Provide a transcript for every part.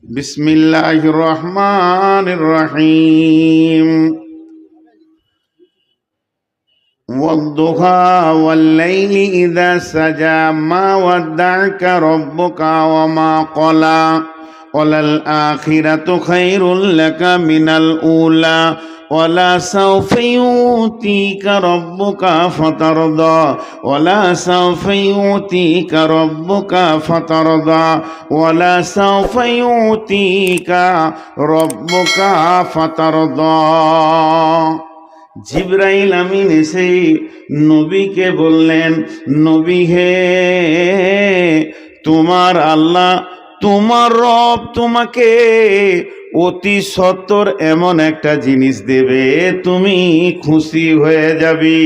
বিসমিল্লাহির রহমানির রহিম। ওয়াদ-দুহা ওয়াল-লাইলি ইযা সাজা মা ওয়াদ্দা'আকা রাব্বুকা ওয়া মা ক্বালা ওয়ালাল আখিরাতু খায়রুল লাকা মিনাল উলা ওয়ালা সাওফা ইউতিকা রাব্বুকা ফাতারদা ওয়ালা সাওফা ইউতিকা রাব্বুকা ফাতারদা ওয়ালা সাওফা ইউতিকা রাব্বুকা ফাতারদা। জিবরাইল আমিন এসে নবীকে বললেন, নবী হে, তোমার আল্লাহ, তোমার রব তোমাকে অতি সত্বর এমন একটা জিনিস দেবে, তুমি খুশি হয়ে যাবি।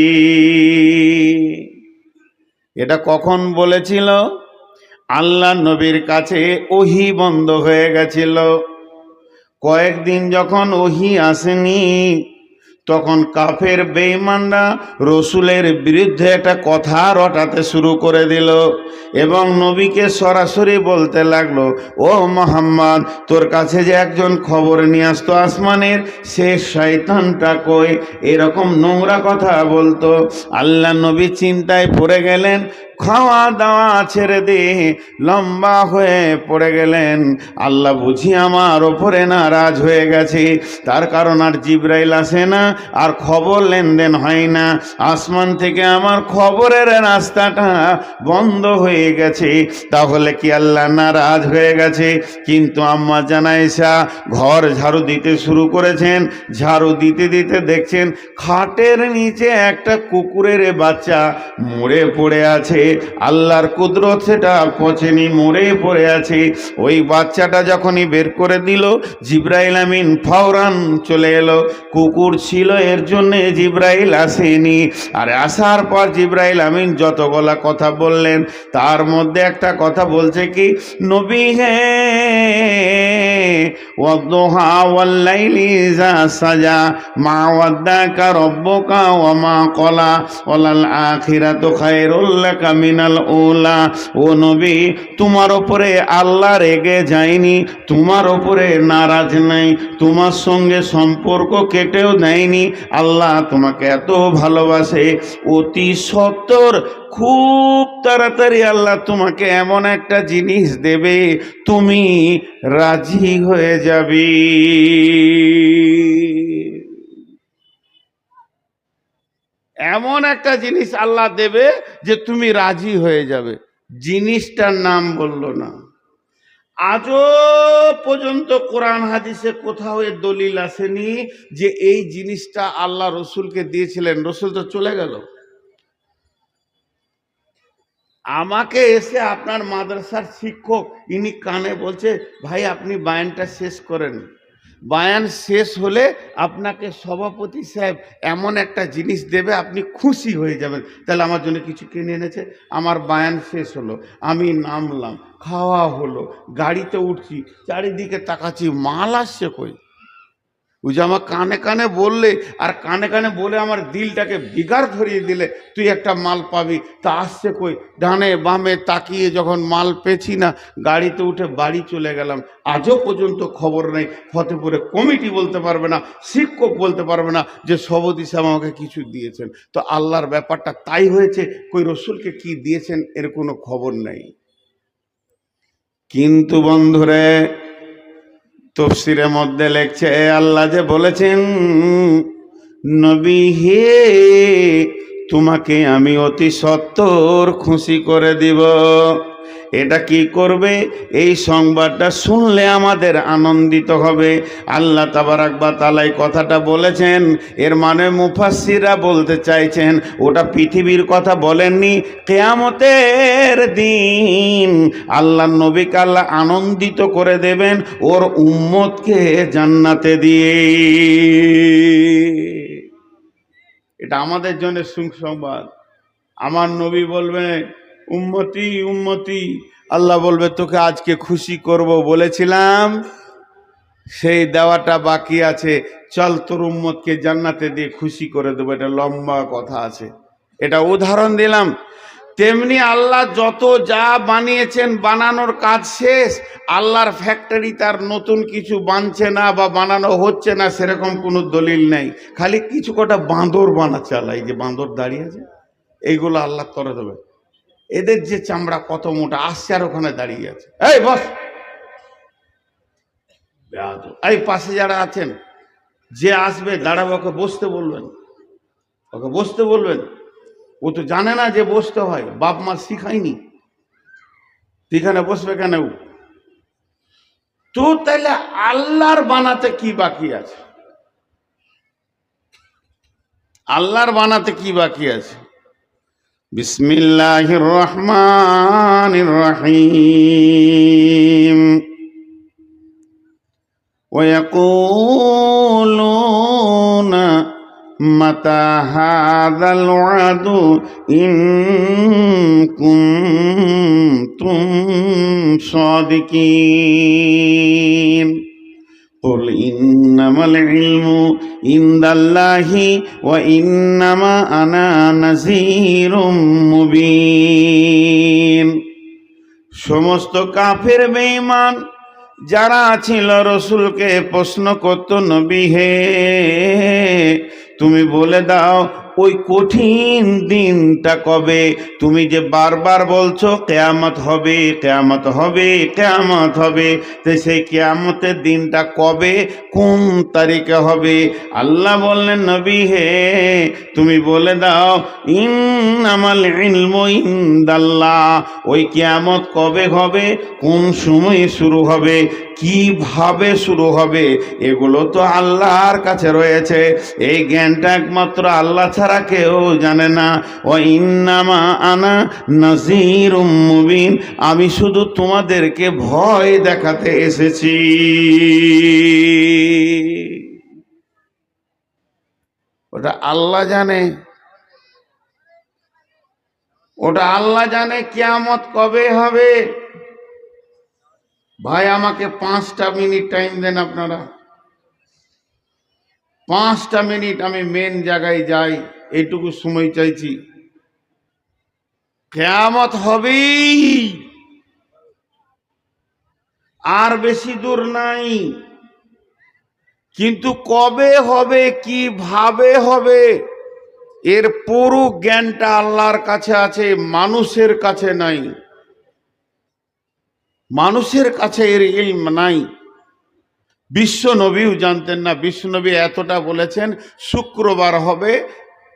এটা কখন বলেছিল? আল্লাহ নবীর কাছে ওহী বন্ধ হয়ে গেছিল। কয়েকদিন যখন ওহী আসেনি, তখন কাফের বেঈমানরা রসুলের বিরুদ্ধে একটা কথা রটাতে শুরু করে দিল এবং নবীকে সরাসরি বলতে লাগলো, ও মুহাম্মদ, তোর কাছে যে একজন খবর নিয়ে আসতো আসমানের, সে শয়তানটা কই? এরকম নোংরা কথা বলতো। আল্লাহ নবী চিন্তায় পড়ে গেলেন, খাওয়া দাওয়া ছেড়ে দিয়ে লম্বা হয়ে পড়ে গেলেন। আল্লাহ বুঝি আমার ওপরে নারাজ হয়ে গেছে, তার কারণ আর জিবরাইল আসে না, আর খবর লেনদেন হয় না, আসমান থেকে আমার খবরের রাস্তাটা বন্ধ হয়ে গেছে। তাহলে কি আল্লাহ নারাজ হয়ে গেছে? কিন্তু আম্মা জান আয়েশা ঘর ঝাড়ু দিতে শুরু করেছেন। ঝাড়ু দিতে দিতে দেখছেন খাটের নিচে একটা কুকুরের বাচ্চা মরে পড়ে আছে। আল্লাহর কুদরত, সেটা পচেনি, মরে পড়ে আছে। ওই বাচ্চাটা যখনই বের করে দিল, জিবরাইল আমিন ফওরান চলে এলো। কুকুর ছিল এর জন্য জিবরাইল আসেনি। আর আসার পর জিবরাইল আমিন যতগুলা কথা বললেন, তার মধ্যে একটা কথা বলছে কি, নবী হে, ওয়াদ-দুহা ওয়াল-লাইলি ইযা সাজা মা ওয়াদ্দা'আকা রাব্বুকা ওয়া মা ক্বালা ওয়ালাল আখিরাতু খায়রুল লাকা মিনাল উলা। ও নবী, তোমার উপরে আল্লাহ রেগে যায়নি, তোমার উপরে নারাজ নাই, তোমার সঙ্গে সম্পর্ক কেটেও দেয়নি। আল্লাহ তোমাকে এত ভালোবাসে, অতি সত্বর খুব তাড়াতাড়ি আল্লাহ তোমাকে এমন একটা জিনিস দেবে, তুমি রাজি হয়ে যাবি। এমন একটা জিনিস আল্লাহ দেবে যে তুমি রাজি হয়ে যাবে। জিনিসটার নাম বলল না। আজও পর্যন্ত কোরআন হাদিসে কোথাও এর দলিল আসেনি যে এই জিনিসটা আল্লাহ রসুলকে দিয়েছিলেন। রসুল তো চলে গেল। আমাকে এসে আপনার মাদ্রাসার শিক্ষক ইনি কানে বলছে, ভাই আপনি বায়ানটা শেষ করেন। বায়ান শেষ হলে আপনাকে সভাপতি সাহেব এমন একটা জিনিস দেবে, আপনি খুশি হয়ে যাবেন। তাহলে আমার জন্য কিছু কিনে এনেছে। আমার বায়ান শেষ হলো, আমি নামলাম, খাওয়া হলো, গাড়িতে উঠছি, চারিদিকে তাকাচ্ছি, মাল আসছে কই? ওই যে আমার কানে কানে বললে, আর কানে কানে বলে আমার দিলটাকে বিগার ধরিয়ে দিলে, তুই একটা মাল পাবি, তা আসছে কই? ডানে বামে তাকিয়ে যখন মাল পেছি না, গাড়িতে উঠে বাড়ি চলে গেলাম। আজও পর্যন্ত খবর নেই। ফতেপুরে কমিটি বলতে পারবে না, শিক্ষক বলতে পারবে না যে সভাপতি সাহেব আমাকে কিছু দিয়েছেন। তো আল্লাহর ব্যাপারটা তাই হয়েছে, কই রসুলকে কি দিয়েছেন এর কোনো খবর নেই। কিন্তু বন্ধুরে, তাফসীরের মধ্যে লেখছে, আল্লাহ যে বলেছেন, নবী হে, তোমাকে আমি অতি সত্বর খুশি করে দিব। এটা কি করবে? এই সংবাদটা শুনলে আমাদের আনন্দিত হবে। আল্লাহ তাবারাক ওয়া তাআলা এই কথাটা বলেছেন, এর মানে মুফাসসিররা বলতে চাইছেন ওটা পৃথিবীর কথা বলেননি, কিয়ামতের দিন আল্লাহ নবীকে আল্লাহ আনন্দিত করে দেবেন ওর উম্মতকে জান্নাতে দিয়ে। এটা আমাদের জন্য সুসংবাদ। আমার নবী বলবেন, উম্মতি উম্মতি, আল্লাহ বলবে তোকে আজকে খুশি করব বলেছিলাম, সেই দেওয়াটা বাকি আছে, চল তোর উম্মতকে জান্নাতে দিয়ে খুশি করে দেবো। এটা লম্বা কথা আছে, এটা উদাহরণ দিলাম। তেমনি আল্লাহ যত যা বানিয়েছেন বানানোর কাজ শেষ। আল্লাহর ফ্যাক্টরি তার নতুন কিছু বানছে না বা বানানো হচ্ছে না সেরকম কোনো দলিল নেই। খালি কিছু কটা বাঁদর বানাচ্ছে আল্লাহ, এই যে বাঁদর দাঁড়িয়ে আছে এইগুলো আল্লাহ করে দেবে। এদের যে চামড়া কত মোটা, আসছে আর ওখানে দাঁড়িয়ে আছে। এই বস, এই পাশে যারা আছেন, যে আসবে দাঁড়াবে ওকে বসতে বলবেন, ওকে বসতে বলবেন। ও তো জানে না যে বসতে হয়, বাপ মা শিখায়নি, এখানে বসবে কেন? তো তাইলে আল্লাহর বানাতে কি বাকি আছে? আল্লাহর বানাতে কি বাকি আছে? বিসমিল্লাহির রহমানির রহিম। ওয়ায়াকুলুনা মাতা হাযাল ওয়াদু ইন কুনতুম সাদিকিন। কুল ইন্নামাল ইলমু ইনদাল্লাহি ওয়া ইন্নামা আনা নাযীরুম মুবিন। সমস্ত কাফের বেঈমান যারা ছিল রসুলকে প্রশ্ন করত, নবী হে তুমি বলে দাও ওই কঠিন দিনটা কবে? তুমি যে বারবার বলছো কিয়ামত হবে, কিয়ামত হবে, কিয়ামত হবে, তো সেই কিয়ামতের দিনটা কবে, কোন তারিখে হবে? আল্লাহ বললেন নবী হে তুমি বলে দাও ইন্নামাল ইলমু ইনদাল্লাহ, ওই কিয়ামত কবে হবে, কোন সময়ে শুরু হবে, কিভাবে শুরু হবে, এগুলো তো আল্লাহর কাছে রয়েছে। এই জ্ঞানটা একমাত্র আল্লাহ ছাড়া কেউ জানে না। ও ইন্নামা আনা নাযীরুম মুবিন, আমি শুধু তোমাদেরকে ভয় দেখাতে এসেছি। ওটা আল্লাহ জানে, ওটা আল্লাহ জানে কিয়ামত কবে হবে। ভাই আমাকে 5টা মিনিট টাইম দেন আপনারা, 5টা মিনিট, আমি মেন জায়গায় যাই, এইটুকু সময় চাইছি। কিয়ামত হবেই, আর বেশি দূর নাই, কিন্তু কবে হবে, কিভাবে হবে, এর পুরো জ্ঞানটা আল্লাহর কাছে আছে, মানুষের কাছে নাই। মানুষের কাছে এর ইলম নাই। বিশ্ব নবীও জানতেন না। বিশ্ব নবী এতটা বলেছেন শুক্রবার হবে,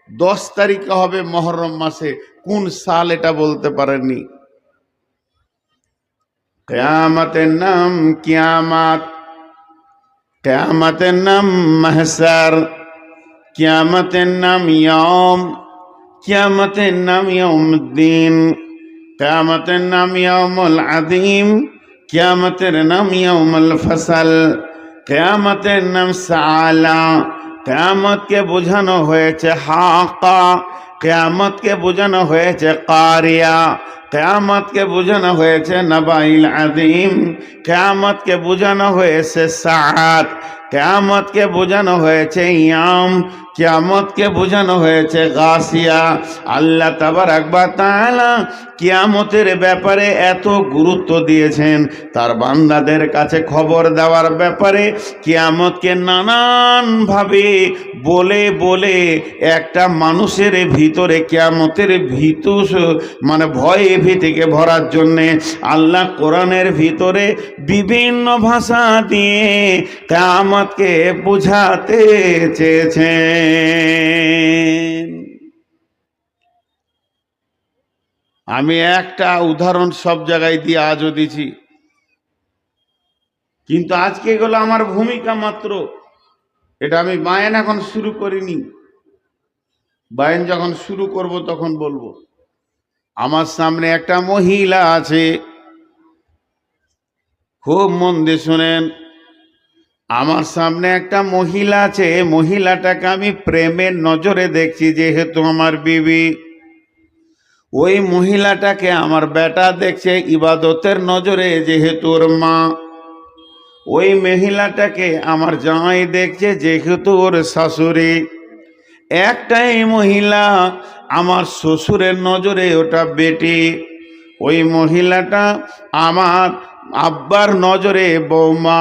10 তারিখে হবে মুহররম মাসে, কোন সাল এটা বলতে পারেননি। কিয়ামতের নাম কিয়ামত, কিয়ামতের নাম মাহশার, কিয়ামতের নাম ইয়াউম, কিয়ামতের নাম ইয়াউমুদ্দিন, কিয়ামতের নাম ইয়াউমুল আযীম, কিয়ামতের নাম ইয়াউমুল ফসল, কিয়ামতের নাম সাআলা। কিয়ামতকে বোঝানো হয়েছে হাকা, কিয়ামতকে বোঝানো হয়েছে কারিয়া, কিয়ামতকে বোঝানো হয়েছে নাবাইল আযীম, কিয়ামতকে বোঝানো হয়েছে সাআত, কিয়ামতকে বোঝানো হয়েছে ইয়াম, কিয়ামতকে বোঝানো হয়েছে গাসিয়া। আল্লাহ তাবারাক ওয়া তাআলা কিয়ামতের ব্যাপারে এত গুরুত্ব দিয়েছেন, তার বান্দাদের কাছে খবর দেওয়ার ব্যাপারে কিয়ামতকে নানানভাবে বলে বলে একটা মানুষের ভিতরে কিয়ামতের ভীতু মানে ভয়ে ভীতিকে ভরার জন্যে আল্লাহ কোরআনের ভিতরে বিভিন্ন ভাষা দিয়ে কিয়ামতকে বুঝাতে চেয়েছেন। আমি একটা উদাহরণ সব জায়গায় দিয়ে আজও দিছি, কিন্তু আজকে এগুলো আমার ভূমিকা মাত্র। এটা আমি বায়ান এখন শুরু করিনি, বায়ান যখন শুরু করব তখন বলবো। আমার সামনে একটা মহিলা আছে, খুব মন দিয়ে শুনেন। আমার সামনে একটা মহিলা আছে, মহিলাটাকে আমি প্রেমের নজরে দেখছি, যেহেতু আমার বিবি। ওই মহিলাটাকে আমার বেটা দেখছে ইবাদতের নজরে, যেহেতু ওর মা। ওই মহিলাটাকে আমার জামাই দেখছে, যেহেতু ওর শাশুড়ি। একটাই মহিলা, আমার শ্বশুরের নজরে ওটা বেটি, ওই মহিলাটা আমার আব্বার নজরে বৌমা।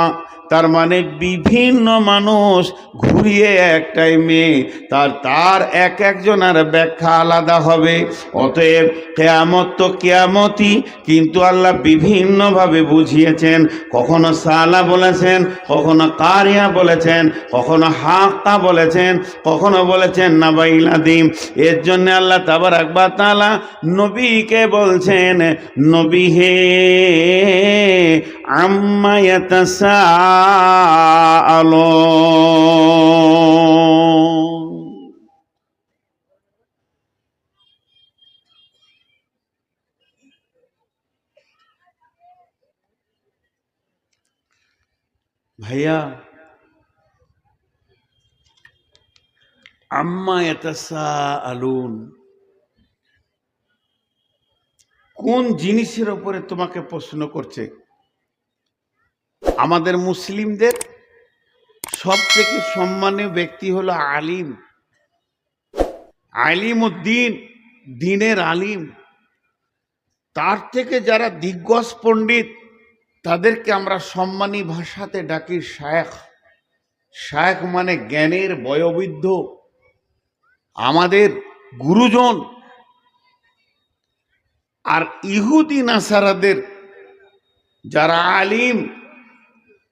তার মানে বিভিন্ন মানুষ ঘুরিয়ে একটাই মেয়ে, তার এক একজনের ব্যাখ্যা আলাদা হবে। অতএব কেয়ামত তো কেয়ামতই, কিন্তু আল্লাহ বিভিন্নভাবে বুঝিয়েছেন। কখনো সালা বলেছেন, কখনো কারিয়া বলেছেন, কখনো হাক্কা বলেছেন, কখনো বলেছেন নাবাইল আদিম। এর জন্য আল্লাহ তাবারাক ওয়া তাআলা নবীকে বলছেন, নবী হে আম্মা ইয়াতাসাআলুন। ভাইয়া, আম্মা ইয়াতাসাআলুন, কোন জিনিসের উপরে তোমাকে প্রশ্ন করছে? আমাদের মুসলিমদের সবথেকে সম্মানীয় ব্যক্তি হলো আলিম, আলিমউদ্দিন, দ্বীনের আলিম। তার থেকে যারা দিগ্গজ পণ্ডিত, তাদেরকে আমরা সম্মানী ভাষাতে ডাকি শায়েখ। শায়েখ মানে জ্ঞানের বয়োবৃদ্ধ, আমাদের গুরুজন। আর ইহুদি নাসারাদের যারা আলিম,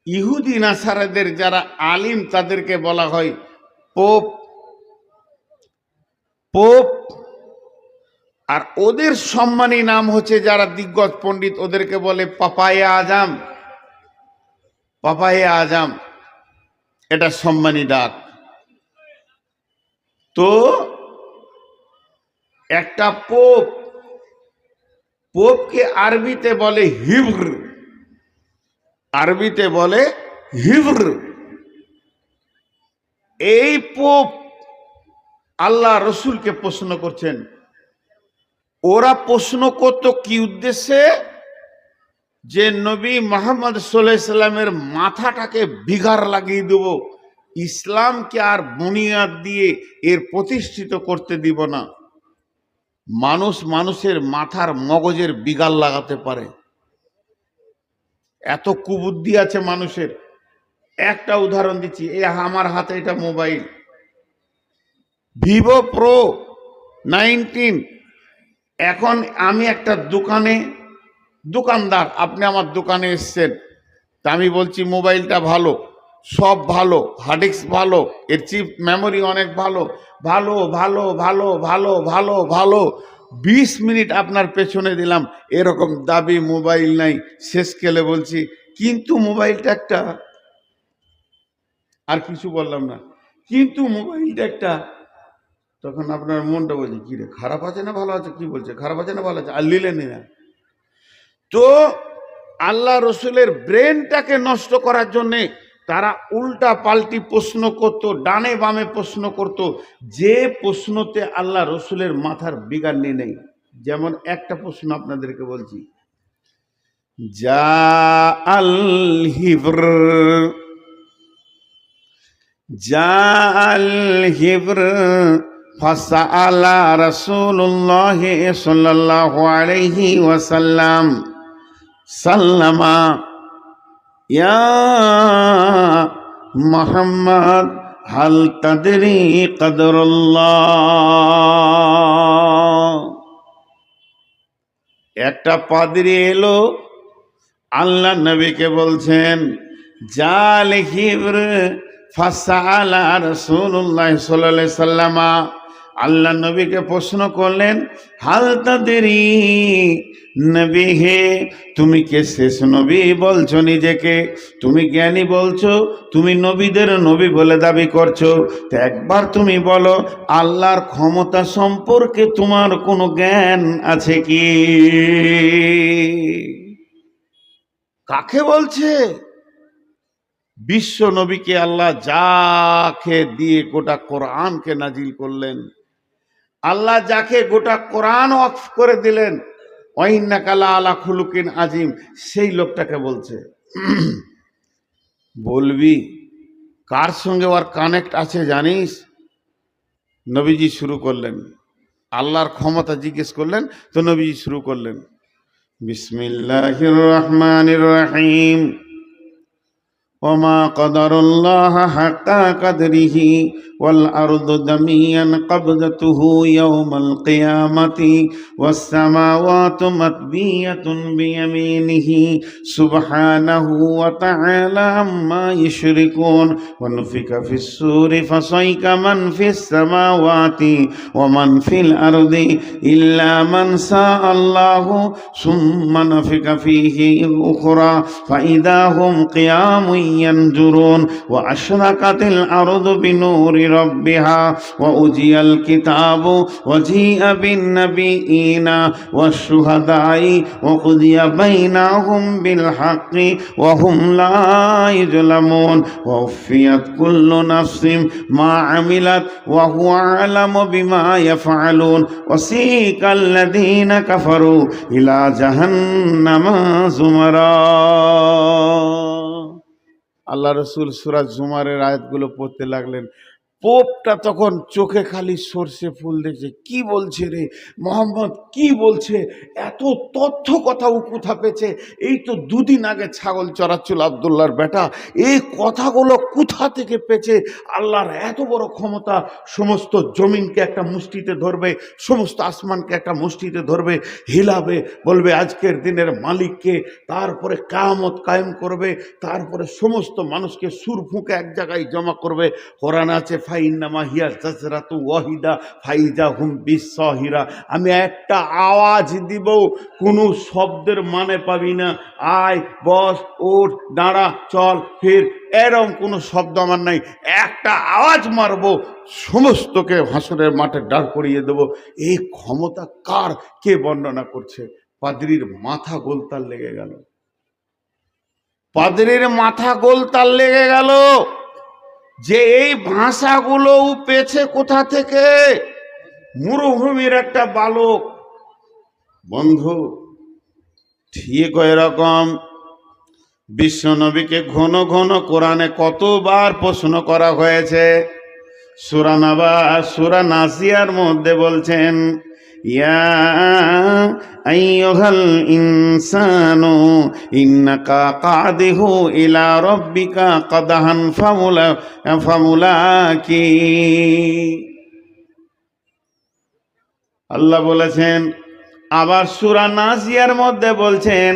ইহুদি নাসারাদের যারা আলিম, তাদেরকে বলা হয় পোপ। পোপ। আর ওদের সম্মানী নাম হচ্ছে যারা দিগ্গজ পণ্ডিত, ওদেরকে বলে পাপায়ে আজম। পাপায়ে আজম, এটা সম্মানী ডাক। তো একটা পোপ, পোপকে আরবিতে বলে হিব্র, আরবিতে বলে হিব্র। এই পোপ আল্লাহ রসুলকে প্রশ্ন করছেন। ওরা প্রশ্ন করত কি উদ্দেশ্যে? যে নবী মুহাম্মদ সাল্লাল্লাহু আলাইহি সাল্লামের মাথাটাকে বিগার লাগিয়ে দেব, ইসলামকে আর বুনিয়াদ দিয়ে এর প্রতিষ্ঠিত করতে দিব না। মানুষ মানুষের মাথার মগজের বিগার লাগাতে পারে, এত কুবুদ্ধি আছে মানুষের। একটা উদাহরণ দিচ্ছি, এই আমার হাতে এটা মোবাইল ভিভো প্রো 19। এখন আমি একটা দোকানদার, আপনি আমার দোকানে এসছেন, তা আমি বলছি মোবাইলটা ভালো, সব ভালো, হার্ড ডিস্ক ভালো, এর চিপ মেমোরি অনেক ভালো, ভালো ভালো ভালো ভালো ভালো ভালো 20 মিনিট আপনার পেছনে দিলাম, এরকম দাবি মোবাইল নাই। শেষকালে বলছি কিন্তু মোবাইলটা একটা, আর কিছু বললাম না, কিন্তু মোবাইলটা একটা। তখন আপনার মনটা বলছে কি রে, খারাপ আছে না ভালো আছে? কি বলছে, খারাপ আছে না ভালো আছে? আর নিলেন না। তো আল্লাহ রসুলের ব্রেনটাকে নষ্ট করার জন্যে তারা উল্টা পাল্টি প্রশ্ন করত, ডানে বামে প্রশ্ন করত, যে প্রশ্নতে আল্লাহ রসুলের মাথার বিগার নেই। যেমন একটা প্রশ্ন আপনাদেরকে বলছি, যা আল হিব্র, যা আল হিব্র ফাসআলা রাসূলুল্লাহ সাল্লাল্লাহু আলাইহি ওয়াসাল্লাম সাল্লামা ইয়া মুহাম্মদ হাল তাদরি কদরুল্লাহ। একটা পাদ্রী এলো, আল্লাহ নবীকে বলছেন জাল হিব্র ফাসআলা রাসূলুল্লাহ সাল্লাল্লাহু আলাইহি ওয়াসাল্লাম, আল্লাহ নবীকে প্রশ্ন করলেন হাল তাদরি, নবী হে তুমি কে শেষ নবী বলছো নিজেকে? তুমি জ্ঞানী বলছো, তুমি নবীদের নবী বলে দাবি করছো, তো একবার তুমি বলো আল্লাহর ক্ষমতা সম্পর্কে তোমার কোনো জ্ঞান আছে কি? কাকে বলছে? বিশ্ব নবীকে আল্লাহ যাকে দিয়ে গোটা কোরআনকে নাজিল করলেন, আল্লাহ যাকে গোটা কোরআন ওয়াকফ করে দিলেন, ওয়াইন্নাকা লাআলা খুলুকিন আযীম, সেই লোকটাকে বলছে। বলবি কার সঙ্গে ওর কানেক্ট আছে জানিস? নবীজি শুরু করলেন, আল্লাহর ক্ষমতা জিজ্ঞেস করলেন, তো নবীজি শুরু করলেন, বিসমিল্লাহির রহমানির রহিম, وما قدر الله حق قدره والأرض جميعا قبضته يوم القيامة والسماوات مطوية بيمينه سبحانه وتعالى عما يشركون ونفخ في الصور فصعق من في السماوات ومن في الأرض إلا من شاء الله ثم نفخ فيه أخرى فإذا هم قيام ينظرون وأشرقت الأرض بنور ربها وأوتي الكتاب وجيء بالنبيين والشهداء وقضي بينهم بالحق وهم لا يظلمون ووفيت كل نفس ما عملت وهو أعلم بما يفعلون وسيق الذين كفروا إلى جهنم زمرا। আল্লাহ রসুল সূরা জুমারের আয়াতগুলো পড়তে লাগলেন। পোপটা তখন চোখে খালি সর্ষে ফুল দেখছে, কি বলছে রে মোহাম্মদ, কি বলছে, এত তথ্য কথা ও কোথা পেয়েছে? এই তো দুদিন আগে ছাগল চড়াচ্ছিল আব্দুল্লাহর বেটা, এই কথাগুলো কোথা থেকে পেয়েছে? আল্লাহর এত বড় ক্ষমতা, সমস্ত জমিনকে একটা মুষ্টিতে ধরবে, সমস্ত আসমানকে একটা মুষ্টিতে ধরবে, হিলাবে, বলবে আজকের দিনের মালিককে, তারপরে কিয়ামত কায়েম করবে, তারপরে সমস্ত মানুষকে সুর ফুঁকে এক জায়গায় জমা করবে। কোরআন আছে ফাইন্নামা হিয়া জাজরাতু ওয়াহিদা ফাইজা হুম বিসসাহিরা, আমি একটা আওয়াজ দিব, কোনো শব্দের মানে পাবি না, আয় বস ওঠ দাঁড়া চল ফির, এরম কোনো শব্দ আমার নাই, একটা আওয়াজ মারবো, সমস্তকে হাসরের মাঠে দাঁড় করিয়ে দেব। এই ক্ষমতা কার, কে বর্ণনা করছে? পাদ্রীর মাথা গোলতাল লেগে গেল, পাদ্রীর মাথা গোলতাল লেগে গেল যে এই ভাষাগুলো পেয়েছে কোথা থেকে? মরুভূমির একটা বালক। বন্ধু ঠিক এরকম বিশ্বনবীকে ঘন ঘন কোরআনে কতবার প্রশ্ন করা হয়েছে। সূরা নাবা, সূরা নাসিয়ার মধ্যে বলছেন, ইয়া আইয়ুহাল ইনসানু ইন্নাকা কাদিহু ইলা রাব্বিকা কাদহান ফামুলাকি। আল্লাহ বলেছেন। আবার সূরা নাসিয়ার মধ্যে বলছেন,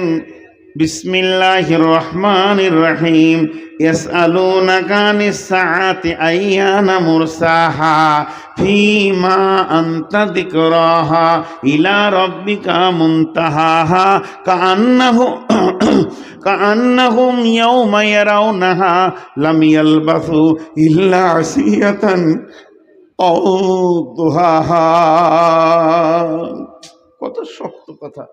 বিসমিল্লাহির রহমানির রহিম, ইয়াসআলুনাকা আনিস সাআতি আইয়ানা মুরসাহা ফীমা আনতা যিকরাহা ইলা রাব্বিকা মুনতাহাহা কাআন্নাহুম ইয়াওমা ইয়ারাউনাহা লাম ইয়ালবাসু ইল্লা আসিয়াতান আও দুহাহা। কত শক্ত কথা।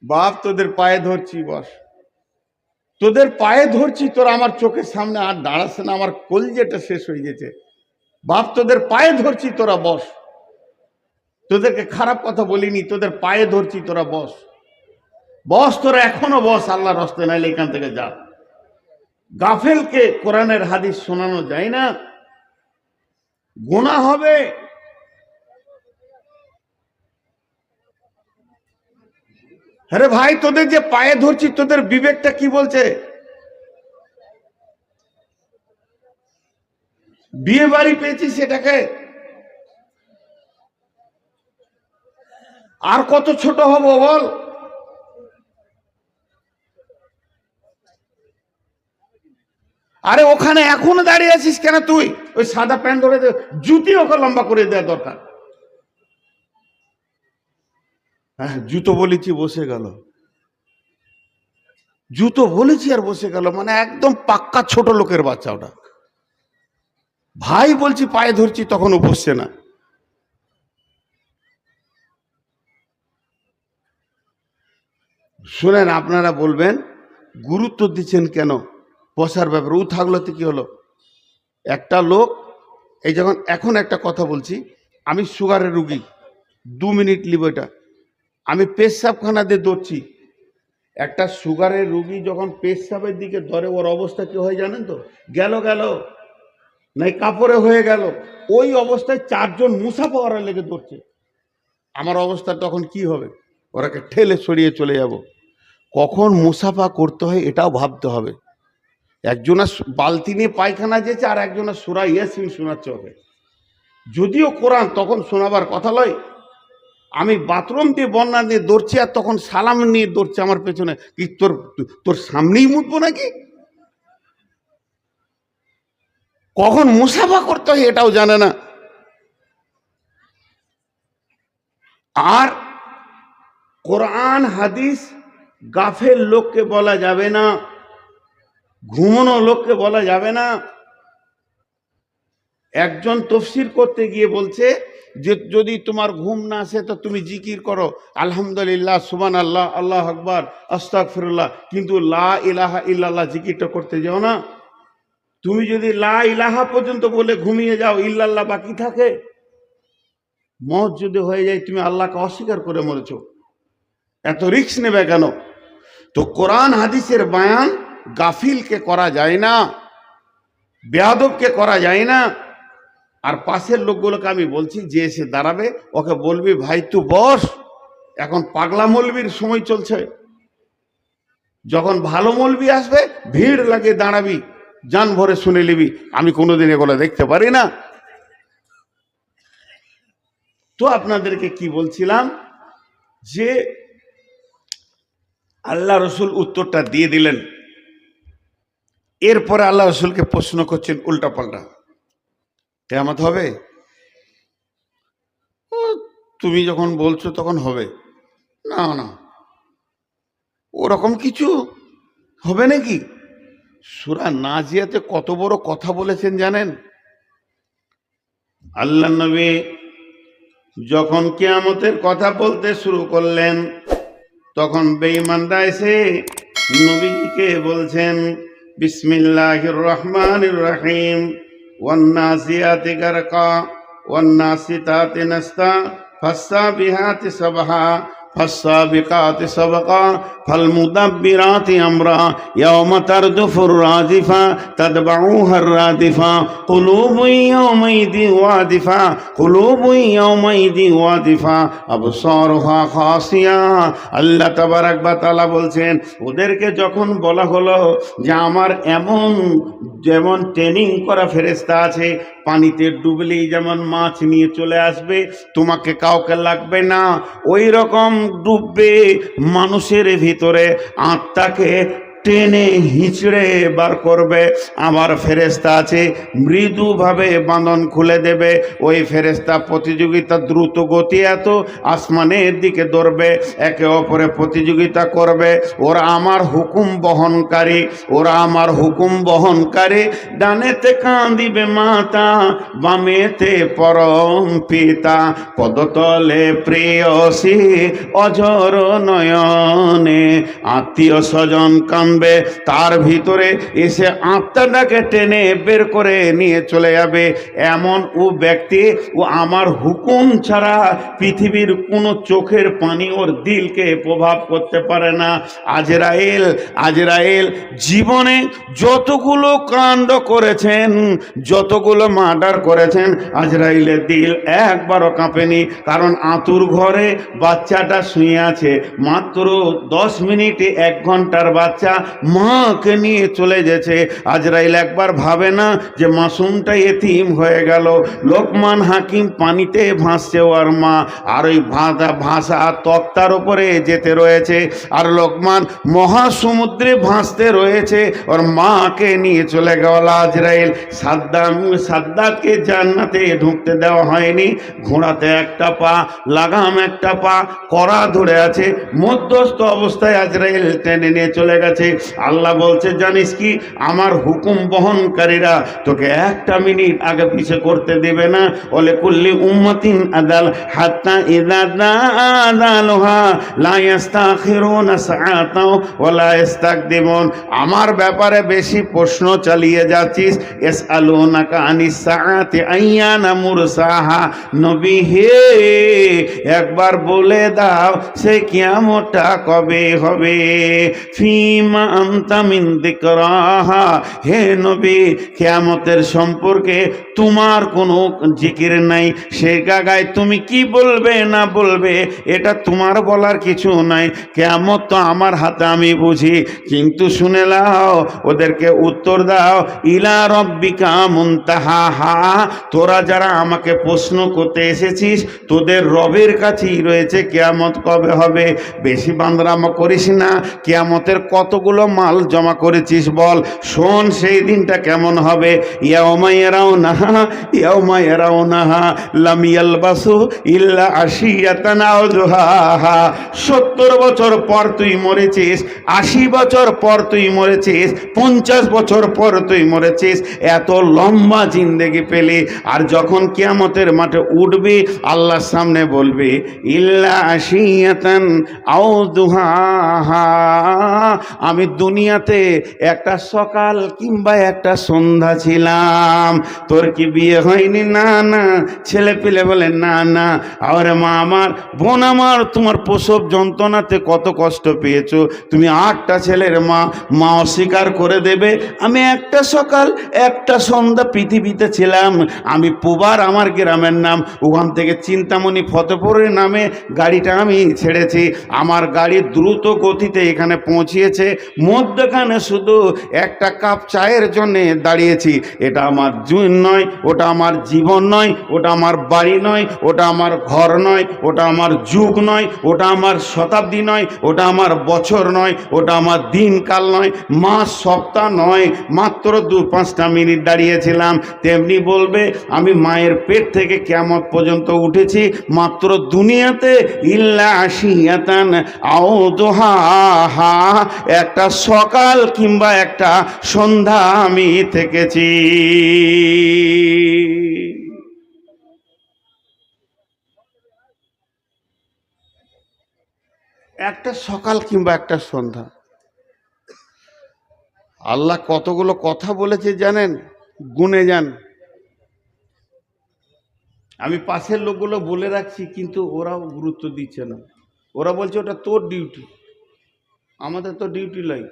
বাপ তোদের পায়ে ধরছি, বস, তোদের পায়ে ধরছি, তোরা আমার চোখের সামনে আর দাঁড়াচ্ছে না, আমার কলজেটা শেষ হয়ে গেছে। বাপ তোদের পায়ে ধরছি, তোরা বস, তোদেরকে খারাপ কথা বলিনি, তোদের পায়ে ধরছি, তোরা বস, বস, তোরা এখনো বস, আল্লাহ রস্তে, নাইলে এখান থেকে যা। গাফেলকে কোরআনের হাদিস শোনানো যায় না, গুনাহ হবে। আরে ভাই, তোদের যে পায়ে ধরছি, তোদের বিবেকটা কি বলছে? বিয়ে বাড়ি পেয়েছিস সেটাকে, আর কত ছোট হব বল? আরে ওখানে এখনো দাঁড়িয়ে আছিস কেন তুই? ওই সাদা প্যান্ট ধরে দে, জুতি ওকে লম্বা করে দেওয়া দরকার। হ্যাঁ, জুতো বলেছি বসে গেল, জুতো বলেছি আর বসে গেল, মানে একদম পাক্কা ছোট লোকের বাচ্চা ওটা। ভাই বলছি পায়ে ধরছি, তখনও বসছে না। শুনেন, আপনারা বলবেন গুরুত্ব দিচ্ছেন কেন বসার ব্যাপারে? ও থাকলো তো কি হলো? একটা লোক, এই যখন এখন একটা কথা বলছি, আমি সুগারের রুগী, 2 মিনিট লিব এটা, আমি পেশাবখানা দিয়ে দৌড়ছি। একটা সুগারের রুগী যখন পেশাবের দিকে ধরে, ওর অবস্থা কি হয় জানেন তো? গেল নাই কাপড়ে হয়ে গেল, ওই অবস্থায় চারজন মুসাফা লেগে ধরছে, আমার অবস্থা তখন কি হবে? ওরাকে ঠেলে সরিয়ে চলে যাব। কখন মুসাফা করতে হয় এটাও ভাবতে হবে। একজনের বালতি নিয়ে পায়খানা যেছে, আর একজনের সূরা ইয়াসিন শোনাচ্ছে ওকে, যদিও কোরআন তখন শোনাবার কথা লয়। আমি বাথরুম দিয়ে বন্যা দিয়ে দৌড়ছি, আর তখন সালাম নিয়ে দৌড়ছে আমার পেছনে। কি তোর তোর সামনেই মুতবো নাকি? কখন মুসাফা করতে হয় এটাও জানে না। আর কোরআন হাদিস গাফেল লোককে বলা যাবে না, ঘুমানো লোককে বলা যাবে না। একজন তফসির করতে গিয়ে বলছে যে যদি তোমার ঘুম না আসে তো তুমি জিকির করো, আলহামদুলিল্লাহ, সুবহানাল্লাহ, আল্লাহু আকবার, আস্তাগফিরুল্লাহ, কিন্তু লা ইলাহা ইল্লাল্লাহ জিকিরটা করতে যাও না। তুমি যদি লা ইলাহা পর্যন্ত বলে ঘুমিয়ে যাও, ইল্লাল্লাহ বাকি থাকে, মওত যদি হয়ে যায় তুমি আল্লাহকে অস্বীকার করে মরেছো, এত রিস্ক নেবে কেন? তো কোরআন হাদিসের বায়ান গাফিলকে করা যায় না, বেয়াদবকে করা যায় না। আর পাশের লোকগুলোকে আমি বলছি, যে এসে দাঁড়াবে ওকে বলবি ভাই তুই বস, এখন পাগলা মৌলবীর সময় চলছে, যখন ভালো মৌলবী আসবে ভিড় লাগে দাঁড়াবি, জান ভরে শুনে নিবি। আমি কোনোদিন এগুলো দেখতে পারি না। তো আপনাদেরকে কি বলছিলাম, যে আল্লাহ রসুল উত্তরটা দিয়ে দিলেন। এরপরে আল্লাহ রসুলকে প্রশ্ন করছেন উল্টা পাল্টা, কিয়ামত হবে? তুমি যখন বলছো তখন হবে। না না, ওরকম কিছু হবে নাকি? সূরা নাজিয়াতে কত বড় কথা বলেছেন জানেন? আল্লাহ নবী যখন কিয়ামতের কথা বলতে শুরু করলেন, তখন বেঈমানরা এসে নবীজিকে বলছেন বিসমিল্লাহির রহমানির রহিম, ওয়ান নাসিয়াতি গারকা, ওয়ান নাসিতাতি নাসতা, ফাসসাবিহাতি সাবহা, فالسابقات سبقا فالمدبرات امرا يوم ترجف الرادفة تتبعها الرادفة قلوب يومئذ واجفة قلوب يومئذ واجفة أبصارها خاشعة। আল্লাহ তাবারক ওয়া তাআলা বলছেন, ওদেরকে যখন বলা হলো যে আমার এমন যেমন ট্রেনিং করা ফেরেশতা আছে, পানিতে ডুবলেই যেমন মাছ নিয়ে চলে আসবে, তোমাকে কাউকে লাগবে না, ওই রকম ডুববে মানুষের ভিতরে, আত্মাকে টেনে হিঁচড়ে বার করবে। আমার ফেরেশতা আছে মৃদুভাবে বাঁধন খুলে দেবে, ওই ফেরেশতা প্রতিযোগিতা দ্রুত গতি, এত আসমানের দিকে দৌড়বে, একে অপরে প্রতিযোগিতা করবে। ওরা আমার হুকুম বহনকারী, ওরা আমার হুকুম বহনকারী। ডানেতে কাঁদিবে মাতা, বামেতে পরম পিতা, পদতলে প্রেয়সী অজর নয়নে, আত্মীয় স্বজন কানবে, তার ভিতরে এসে আত্মাটাকে টেনে বের করে নিয়ে চলে যাবে। এমন ও ব্যক্তি, ও আমার হুকুম ছাড়া পৃথিবীর কোনো চোখের পানি ওর দিলকে প্রভাব করতে পারে না। আজরাইল, আজরাইল জীবনে যতগুলো কাণ্ড করেছেন, যতগুলো মার্ডার করেছেন, আজরাইলের দিল একবারও কাঁপেনি। কারণ আতুর ঘরে বাচ্চাটা শুয়ে আছে, মাত্র 10 মিনিটে 1 ঘন্টার বাচ্চা মাকে নিয়ে চলে গেছে। আজরাইল একবার ভাবে না যে মাসুমটা এতিম হয়ে গেল। লোকমান হাকিম পানিতে ভাসছে ওর মা, আর ওই ভাসা তক্তার উপরে যেতে রয়েছে, আর লোকমান মহাসমুদ্রে ভাসতে রয়েছে, ওর মাকে নিয়ে চলে গেল আজরাইল। সাদ্দাতকে জান্নাতে ঢুকতে দেওয়া হয়নি। ঘোড়াতে একটা পা, লাগাম একটা পা, কড়া ধরে আছে, মধ্যস্থ অবস্থায় আজরাইল টেনে নিয়ে চলে গেছে। আল্লাহ বলছে জানিস কি, আমার হুকুম বহনকারীরা তোকে 1টা মিনিট আগে পিছে করতে দেবে না। ওলে কুল্লি উম্মাতিন আদাল হাত্তা ইযা দালুহা লা ইস্তাখিরুনা সাআতাও ওয়া লা ইস্তাকদিমুন। আমার ব্যাপারে বেশি প্রশ্ন চালিয়ে যাচ্ছিস। ইয়াসআলুনাকা আনিস সাআতি আইয়ানা মুরসাহা। নবী হে, একবার বলে দাও সে কিয়ামতটা কবে হবে। ফিমা ফাইনা আনতা মিন যিকরাহা, হে নবী কিয়ামতের সম্পর্কে তোমার কোনো জিকির নাই, সে জায়গায় তুমি কি বলবে না বলবে এটা তোমার বলার কিছু নাই, কিয়ামত তো আমার হাতে, আমি বুঝি। কিন্তু শুনে নাও, ওদেরকে উত্তর দাও, ইলা রব্বিকা মুনতাহাহা, তোরা যারা আমাকে প্রশ্ন করতে এসেছিস তোদের রবের কাছেই রয়েছে কিয়ামত কবে হবে। বেশি বান্দরামো করিস না, কিয়ামতের কতগুলো মাল জমা করেছিস বল, শোন সেই দিনটা কেমন হবে। ইয়াউমা ইয়ারাউনাহা ইয়াউমা ইয়ারাউনাহা লাম ইয়ালবাসু ইল্লা আশিয়াতান আও দুহাহা। 70 বছর পর তুই মরেছিস, 80 বছর পর তুই মরেছিস, 50 বছর পর তুই মরেছিস, এত লম্বা জিন্দেগি পেলি, আর যখন কিয়ামতের মাঠে উঠবি আল্লাহর সামনে বলবি ইল্লা আশিয়াতান আও দুহাহা, আমি দুনিয়াতে একটা সকাল কিংবা একটা সন্ধ্যা ছিলাম। তোর কি বিয়ে হয়নি? না না। ছেলে পেলে বলে না না। আর মা আমার, বোন আমার, তোমার প্রসব যন্ত্রণাতে কত কষ্ট পেয়েছো, তুমি 8টা ছেলের মা, মা অস্বীকার করে দেবে। আমি একটা সকাল একটা সন্ধ্যা পৃথিবীতে ছিলাম। আমি পুবার, আমার গ্রামের নাম, ওখান থেকে চিন্তামণি ফতেপুরের নামে গাড়িটা আমি ছেড়েছি। আমার গাড়ি দ্রুত গতিতে এখানে পৌঁছিয়েছে, মধ্যখানে শুধু একটা কাপ চায়ের জন্যে দাঁড়িয়েছি। এটা আমার জীবন নয়, ওটা আমার জীবন নয়, ওটা আমার বাড়ি নয়, ওটা আমার ঘর নয়, ওটা আমার যুগ নয়, ওটা আমার শতাব্দী নয়, ওটা আমার বছর নয়, ওটা আমার দিনকাল নয়, মাস সপ্তাহ নয়, মাত্র 2-5টা মিনিট দাঁড়িয়েছিলাম। তেমনি বলবে আমি মায়ের পেট থেকে কিয়ামত পর্যন্ত উঠেছি মাত্র দুনিয়াতে ইল্লা আশিয়াতান আও দুহাহা, একটা সকাল কিংবা একটা সন্ধ্যা আমি থেকেছি। একটা সকাল কিংবা একটা সন্ধ্যা। আল্লাহ কতগুলো কথা বলেছে জানেন? গুনে যান। আমি পাশের লোকগুলো বলে রাখছি, কিন্তু ওরাও গুরুত্ব দিচ্ছে না। ওরা বলছে ওটা তোর ডিউটি, আমাদের তো ডিউটি লাই।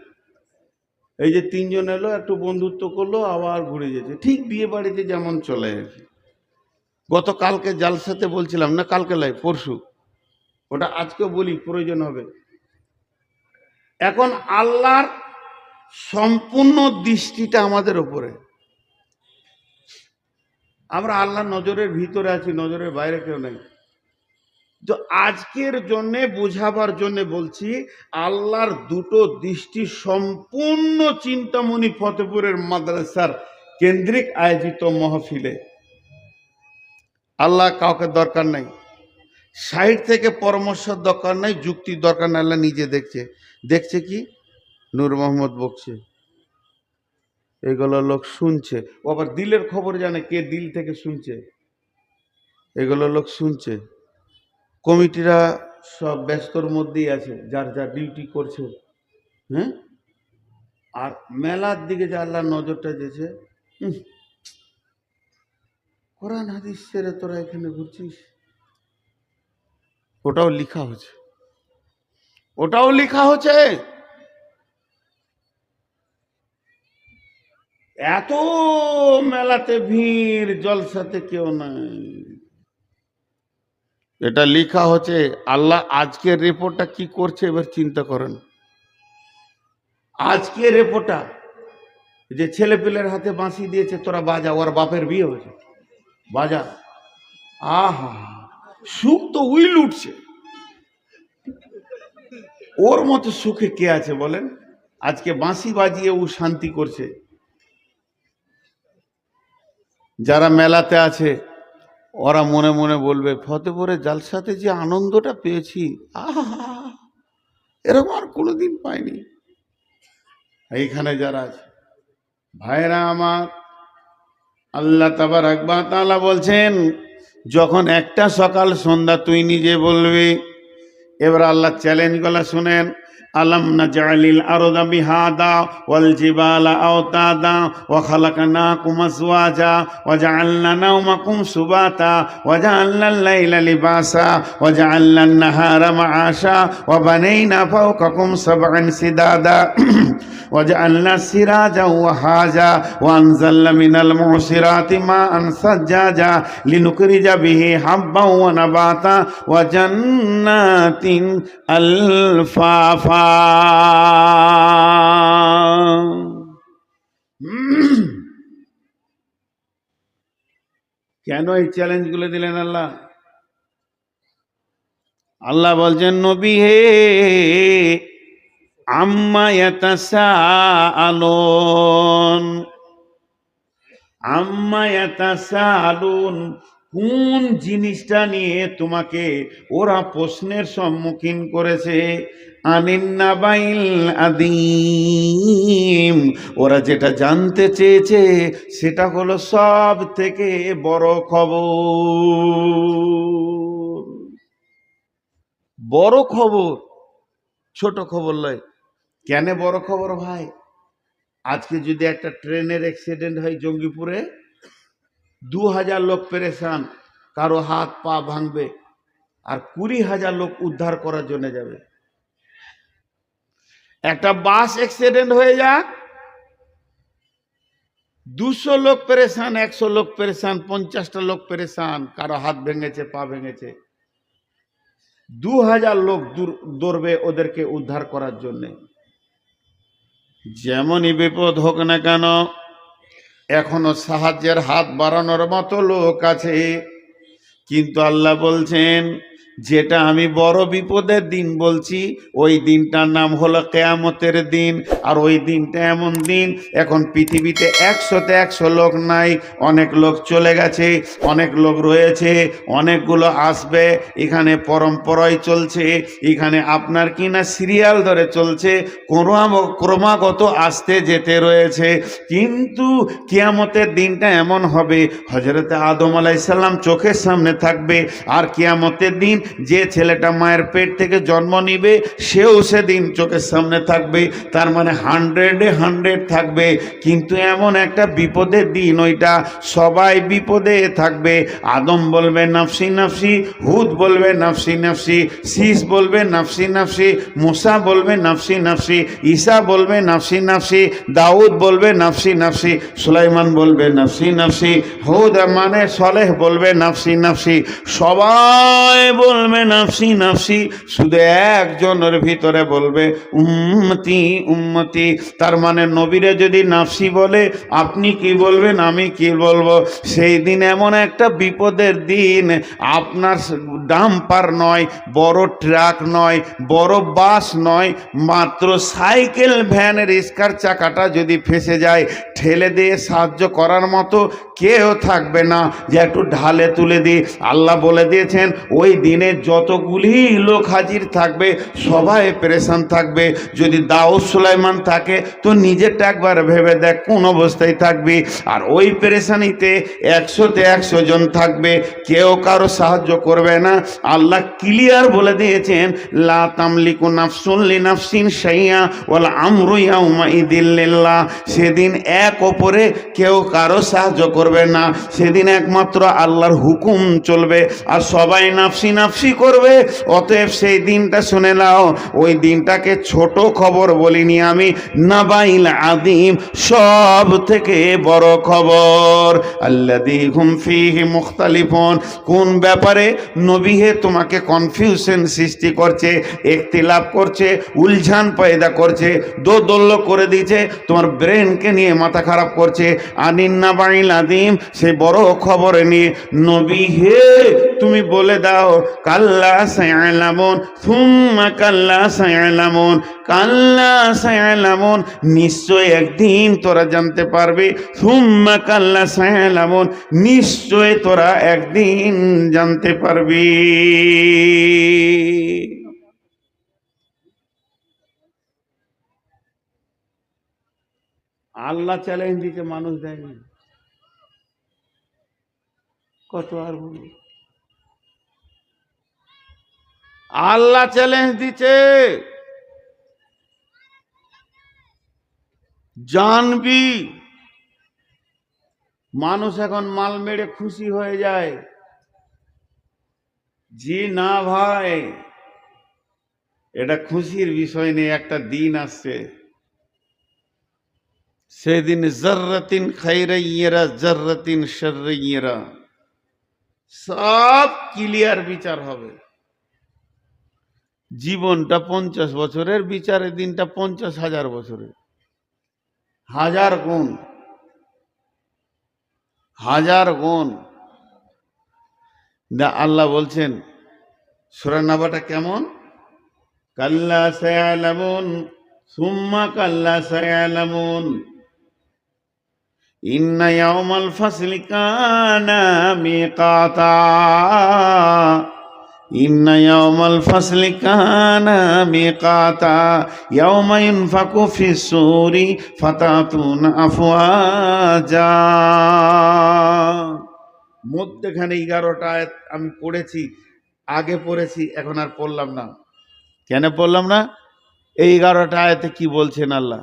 এই যে 3 জন এলো, একটু বন্ধুত্ব করলো, আবার ঘুরে যেতে, ঠিক বিয়ে বাড়িতে যেমন চলে আর কি। গতকালকে জালসাতে বলছিলাম না, কালকে লাই পরশু, ওটা আজকেও বলি, প্রয়োজন হবে। এখন আল্লাহর সম্পূর্ণ দৃষ্টিটা আমাদের ওপরে। আমরা আল্লাহর নজরের ভিতরে আছি, নজরের বাইরে কেউ নেই। তো আজকের জন্যে বোঝাবার জন্য বলছি, আল্লাহর দুটো দৃষ্টি সম্পূর্ণ চিন্তামণি ফতেপুরের মাদ্রাসার কেন্দ্রিক আয়োজিত মহফিলে। আল্লাহ কাউকে দরকার নাই, সাইড থেকে পরামর্শের দরকার নাই, যুক্তির দরকার নাই। আল্লাহ নিজে দেখছে। দেখছে কি? নূর মোহাম্মদ বকছে, এগুলো লোক শুনছে। ও আবার দিলের খবর জানে, কে দিল থেকে শুনছে, এগুলো লোক শুনছে। কমিটিরা সব ব্যস্তর মধ্যেই আছে, যার যা ডিউটি করছে। হ্যাঁ, আর মেলার দিকে যে আল্লাহ নজরটা দিয়েছে, কোরআন হাদিস ছেড়ে তোরা এখানে ঘুরছিস, ওটাও লেখা হচ্ছে, ওটাও লেখা হচ্ছে। এত মেলাতে ভিড়, জলসাতে কেউ নাই, এটা লেখা হচ্ছে। আল্লাহ আজকের রিপোর্টটা কি করছে এবার চিন্তা করেন। আজকের রিপোর্টটা যে ছেলে পেলের হাতে বাঁশি দিয়েছে, তোরা বাজা, ওর বাপের বিয়ে হয়েছে, বাজা। আহা, সুখ তো উইল উঠছে। ওর মতো সুখে কে আছে বলেন? আজকে বাঁশি বাজিয়ে ও শান্তি করছে। যারা মেলাতে আছে ওরা মনে মনে বলবে, ফতেপুরে জালসাতে যে আনন্দটা পেয়েছি, আহা, এরকম আর কোনোদিন পাইনি। এইখানে যারা আছে ভাইরা আমার, আল্লাহ তাবারক ওয়া তাআলা বলছেন, যখন একটা সকাল সন্ধ্যা তুই নিজে বলবি। এবার আল্লাহ চ্যালেঞ্জ গুলা শুনেন। আলাম নাজআলিল আরদা বিহাদা ওয়াল জিবালা আওতাদা ওয়া খালাকনাকুম আজওয়াজা ওয়া জাআলনা নাওমাকুম সুবাতা ওয়া জাআলনাল লাইলা লিবাসা ওয়া জাআলনান নাহারা মাআশা ওয়া বানাইনা ফাওকাকুম সাবআন সিদাদা ওয়া জাআলনা সিরাজা ওয়া হাজা ওয়া আনজালনা মিনাল মুসিরাতি মাআন সাজ্জাজা লিনুখরিজা বিহি হাব্বান ওয়া নাবাতা ওয়া জান্নাতিন আলফাফা। কেন এই চ্যালেঞ্জগুলো দিলেন আল্লাহ? আল্লাহ বলছেন, নবী হে, আম্মা ইয়াতাসাআলুন, আম্মা ইয়াতাসাআলুন, কোন জিনিসটা নিয়ে তোমাকে ওরা প্রশ্নের সম্মুখীন করেছে? আনিন্নাবাইল আদিম, ওরা যেটা জানতে চেয়েছে সেটা হলো সব থেকে বড় খবর। বড় খবর, ছোট খবর নয়। কেন বড় খবর ভাই? আজকে যদি একটা ট্রেনের অ্যাক্সিডেন্ট হয় জঙ্গিপুরে, 2000 লোক পেরেশান, কারো হাত পা ভাঙবে, আর 20,000 লোক উদ্ধার করার জন্য যাবে। একটা বাস অ্যাক্সিডেন্ট হয়ে যাক, 200 লোক পেরেশান, 100 লোক পেরেশান, 50টা লোক পেরেশান, কারো হাত ভেঙেছে, পা ভেঙেছে, 2000 লোক দৌড়বে ওদেরকে উদ্ধার করার জন্য। যেমনই বিপদ হোক না কেন, এখনো সাহায্যের হাত বাড়ানোর মতো লোক আছে। কিন্তু আল্লাহ বলছেন, যেটা আমি বড় বিপদের দিন বলছি, ওই দিনটার নাম হলো কিয়ামতের দিন। আর ওই দিনটা এমন দিন, এখন পৃথিবীতে 100তে 100 লোক নাই, অনেক লোক চলে গেছে, অনেক লোক রয়েছে, অনেকগুলো আসবে। এখানে পরম্পরায় চলছে, এখানে আপনার কিনা সিরিয়াল ধরে চলছে, ক্রমাগত আসতে যেতে রয়েছে। কিন্তু কিয়ামতের দিনটা এমন হবে, হযরত আদম আলাইহিস সালাম চোখের সামনে থাকবে। আর কিয়ামতের দিন যে ছেলেটা মায়ের পেট থেকে জন্ম নিবে, সেও সেদিন চোখের সামনে থাকবে। তার মানে 100-এ 100 থাকবে। কিন্তু এমন একটা বিপদের দিন, ওইটা সবাই বিপদে থাকবে। আদম বলবে নাফসি নাফসি, হুদ বলবে নাফসি নাফসি, শীস বলবে নাফসি নাফসি, মুসা বলবে নাফসি নাফসি, ঈসা বলবে নাফসি নাফসি, দাউদ বলবে নাফসি নাফসি, সুলাইমান বলবে নাফসি নাফসি, হুদ মানে সলেহ বলবে নাফসি নাফসি, সবাই বলবে নাফসি নাফসি। শুধু একজনের ভিতরে বলবে উম্মতি উম্মতি। তার মানে নবীরে যদি নাফসি বলে, আপনি কি বলবেন, আমি কি বলবো? সেই দিন এমন একটা বিপদের দিন, আপনার ডাম্পার নয়, বড় ট্রাক নয়, বড় বাস নয়, মাত্র সাইকেল ভ্যানের রিস্কার চাকাটা যদি ফেসে যায়, ঠেলে দিয়ে সাহায্য করার মতো কেউ থাকবে না যে একটু ঢালে তুলে দিই। আল্লাহ বলে দিয়েছেন, ওই দিনে যতগুলি লোক হাজির থাকবে সবাই পেরেশান থাকবে। যদি দাউদ সুলাইমান থাকে তো নিজেরটা একবার ভেবে দেখ কোন অবস্থায় থাকবি। আর ওই পেরেশানিতে 100তে 100 জন থাকবে, কেউ কারো সাহায্য করবে না। আল্লাহ ক্লিয়ার বলে দিয়েছেন, লা তামলিকু নাফসুন লিনাফসিন শাইআ ওয়াল আমরু ইয়াউমাইযিন লিল্লাহ। সেদিন এক অপরে কেউ কারো সাহায্য করবে না, সেদিন একমাত্র আল্লাহর হুকুম চলবে, আর সবাই নাফসি নাফসি করবে। অতএব সেই দিনটা শুনে নাও, ওই দিনটাকে ছোট খবর বলিনি আমি, নাবাইল আযীম, সব থেকে বড় খবর। আল্লাযী হুম ফীহি মুখতালিফুন, কোন ব্যাপারে নবী হে তোমাকে কনফিউশন সৃষ্টি করছে, ইখতিলাফ করছে, উলঝান পয়দা করছে, দোদুল্য করে দিয়েছে, তোমার ব্রেনকে নিয়ে মাথা খারাপ করছে। আনিন নাবাইল আযীম, সেই বড় খবর নিয়ে নবী হে তুমি বলে দাও, কাল্লা সায়ালামুন সুম্মা কাল্লা সায়ালামুন, কাল্লা সায়ালামুন, নিশ্চয় একদিন তোরা জানতে পারবে, সুম্মা কাল্লা সায়ালামুন, নিশ্চয় তোরা একদিন জানতে পারবি। আল্লাহ চ্যালেঞ্জ দিতে, মানুষ দেয়নি। কত আর বলি, আল্লাহ চ্যালেঞ্জ দিচ্ছে। জানবি মানুষ এখন মাল মেরে খুশি হয়ে যায়। জি না ভাই, এটা খুশির বিষয় নেই। একটা দিন আসছে, সেদিন জাররাতিন খাইরাইয়েরা জাররাতিন শাররাইয়েরা সব ক্লিয়ার বিচার হবে। জীবনটা 50 বছরের, বিচারের দিনটা 50,000 বছরের, হাজার গুণ, হাজার গুণ। আল্লাহ বলছেন সূরা নাবাটা কেমন, কাল্লা সায়ালামুন সুম্মা কাল্লা সায়ালামুন ইন্না ইয়াউমাল ফাসলি কানা মিকাতা ইন্না ইয়াউমাল ফাসলি কানা মিকাতা ইয়াউমা ইনফাকু ফিস সূরি ফাতাতুনা আফওয়াজা। মধ্যখানে 11টা আয়াত আমি পড়েছি, আগে পড়েছি, এখন আর পড়লাম না। কেন পড়লাম না? এই 11টা আয়াতে কি বলছেন আল্লাহ?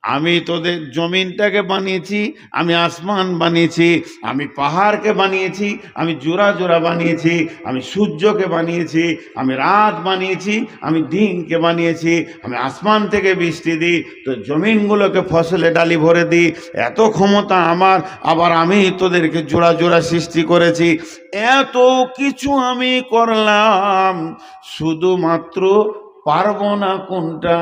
আমি তোদের জমিনটাকে বানিয়েছি, আমি আসমান বানিয়েছি, আমি পাহাড়কে বানিয়েছি, আমি জোড়া জোড়া বানিয়েছি, আমি সূর্যকে বানিয়েছি, আমি রাত বানিয়েছি, আমি দিনকে বানিয়েছি, আমি আসমান থেকে বৃষ্টি দিই, তো জমিনগুলোকে ফসলে ডালি ভরে দিই, এত ক্ষমতা আমার। আবার আমি তোদেরকে জোড়া জোড়া সৃষ্টি করেছি, এত কিছু আমি করলাম, শুধুমাত্র পারবো না কোনটা?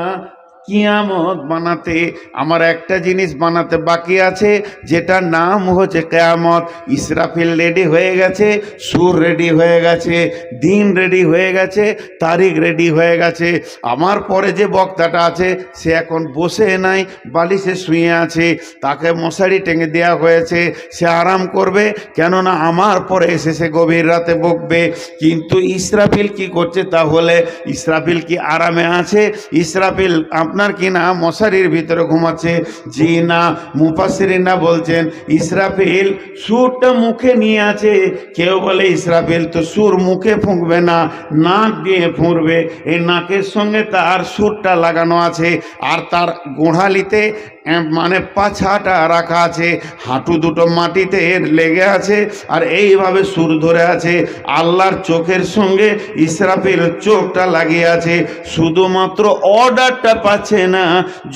কিয়ামত বানাতে। আমার একটা জিনিস বানাতে বাকি আছে, যেটার নাম হচ্ছে কিয়ামত। ইসরাফিল রেডি হয়ে গেছে, সুর রেডি হয়ে গেছে, দিন রেডি হয়ে গেছে, তারিখ রেডি হয়ে গেছে। আমার পরে যে বক্তাটা আছে সে এখন বসে নাই, বালিশে শুয়ে আছে, তাকে মশারি টেঙে দেওয়া হয়েছে, সে আরাম করবে, কেননা আমার পরে এসে সে গভীর রাতে বকবে। কিন্তু ইসরাফিল কি করছে তাহলে? ইসরাফিল কি আরামে আছে? ইসরাফিল আপনার কি না মশারির ভিতরে ঘুমাচ্ছে? জি না। মুফাসসিরিনরা বলছেন ইসরাফিল সুরটা মুখে নিয়ে আছে। কেউ বলে ইসরাফিল তো সুর মুখে ফুঁকবে না, নাক দিয়ে ফুঁকবে, এই নাকের সঙ্গে তার সুরটা লাগানো আছে, আর তার গোড়ালিতে মানে পাছাটা রাখা আছে, হাঁটু দুটো মাটিতে লেগে আছে, আর এইভাবে সুর ধরে আছে। আল্লাহর চোখের সঙ্গে ইসরাফিল চোখটা লাগিয়ে আছে, শুধুমাত্র অর্ডারটা পাচ্ছে না।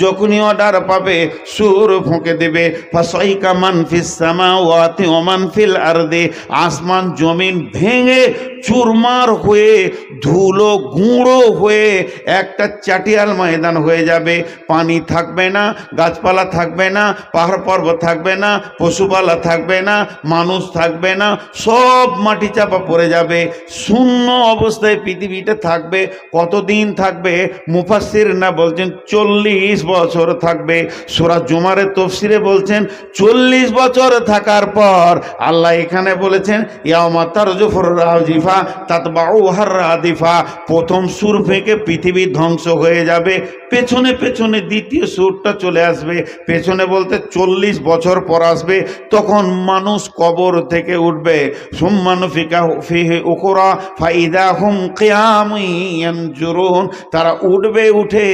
যখনই অর্ডার পাবে সুর ফুঁকে দেবে। ফাসাইকা মান ফিস সামাওয়াতি ওয়া মান ফিল আরদি, আসমান জমিন ভেঙে চুরমার হয়ে ধুলো গুঁড়ো হয়ে একটা চাটিয়াল ময়দান হয়ে যাবে। পানি থাকবে না, গাছপালা থাকবে না, পাহাড় পর্বত থাকবে না, পশুপালা থাকবে না, মানুষ থাকবে না, সব মাটি চাপা পড়ে যাবে। শূন্য অবস্থায় পৃথিবীটা থাকবে। কতদিন থাকবে? মুফাসসিররা বলছেন 40 বছর থাকবে। সূরা জুমারের তাফসীরে বলছেন 40 বছর থাকার পর আল্লাহ এখানে বলেছেন ইয়াউমা তারজুফুর রাজিফা তাতবাউহার রাদিফা, প্রথম সুর ফেঁকে পৃথিবী ধ্বংস হয়ে যাবে, পেছনে পেছনে দ্বিতীয় সুরটা চলে আসবে। পেছনে বলতে 40 বছর পর আসবে, তখন মানুষ কবর থেকে উঠবে। সুম্মা নুফিকা ফিহি উখরা ফাইদা হুম কিয়ামুন ইয়ানজুরুন, তারা উঠবে, উঠে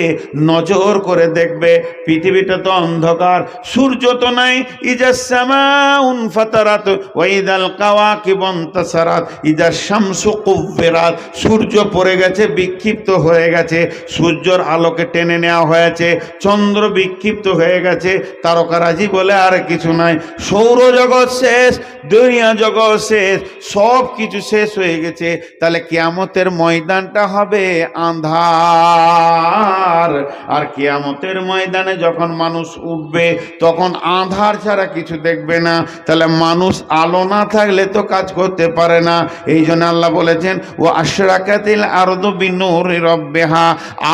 নজর করে দেখবে পৃথিবীটা তো অন্ধকার, সূর্য তো নাই। ইজা সামাউন ফাতারাত ওয়া ইদাল কাওয়াকিবুন তাসারাত ইজা শামসু কুব্বিরাত, সূর্য পড়ে গেছে, বিক্ষিপ্ত হয়ে গেছে, সূর্যের আলোকে টেনে নেওয়া হয়েছে, চন্দ্র বিক্ষিপ্ত হয়ে গেছে, তারকারাজি বলে আর কিছু নাই, সৌরজগৎ শেষ, দুনিয়া জগৎ শেষ, সব কিছু শেষ হয়ে গেছে। তাহলে কিয়ামতের ময়দানটা হবে আঁধার। আর কিয়ামতের ময়দানে যখন মানুষ উঠবে তখন আঁধার ছাড়া কিছু দেখবে না। তাহলে মানুষ আলো না থাকলে তো কাজ করতে পারে না। এই জন্য আল্লাহ বলেছেন ও আশরাকাতিল আরদু বিনূরি রাব্বিহা,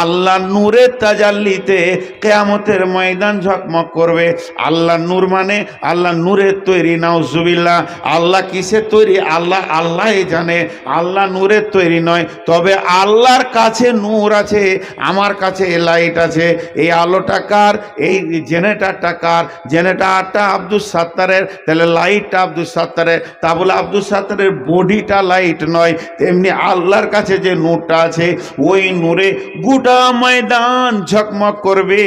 আল্লাহ নূরের তাজাল্লিতে কিয়ামতের ময়দান ঝকমক করবে। আল্লাহ নূর মানে আল্লাহ নূরের তৈরি, নাউজুবিল্লাহ। আল্লাহ কিসের তৈরি? আল্লাহই জানে। আল্লাহ নূরের তৈরি নয়, তবে আল্লাহর কাছে নূর আছে, আমার কাছে লাইট আছে। এই আলোটা কার? এই জেনারেটরটা কার? জেনারেটরটা আব্দুল সাত্তারের, তাহলে লাইটটা আব্দুল সাত্তারের। তা বলে আব্দুল সাত্তারের বডিটা লাইট নয়, তেমনি আল্লাহর কাছে যে নূরটা আছে ওই নূরে গোটা ময়দান ঝকমক করবে।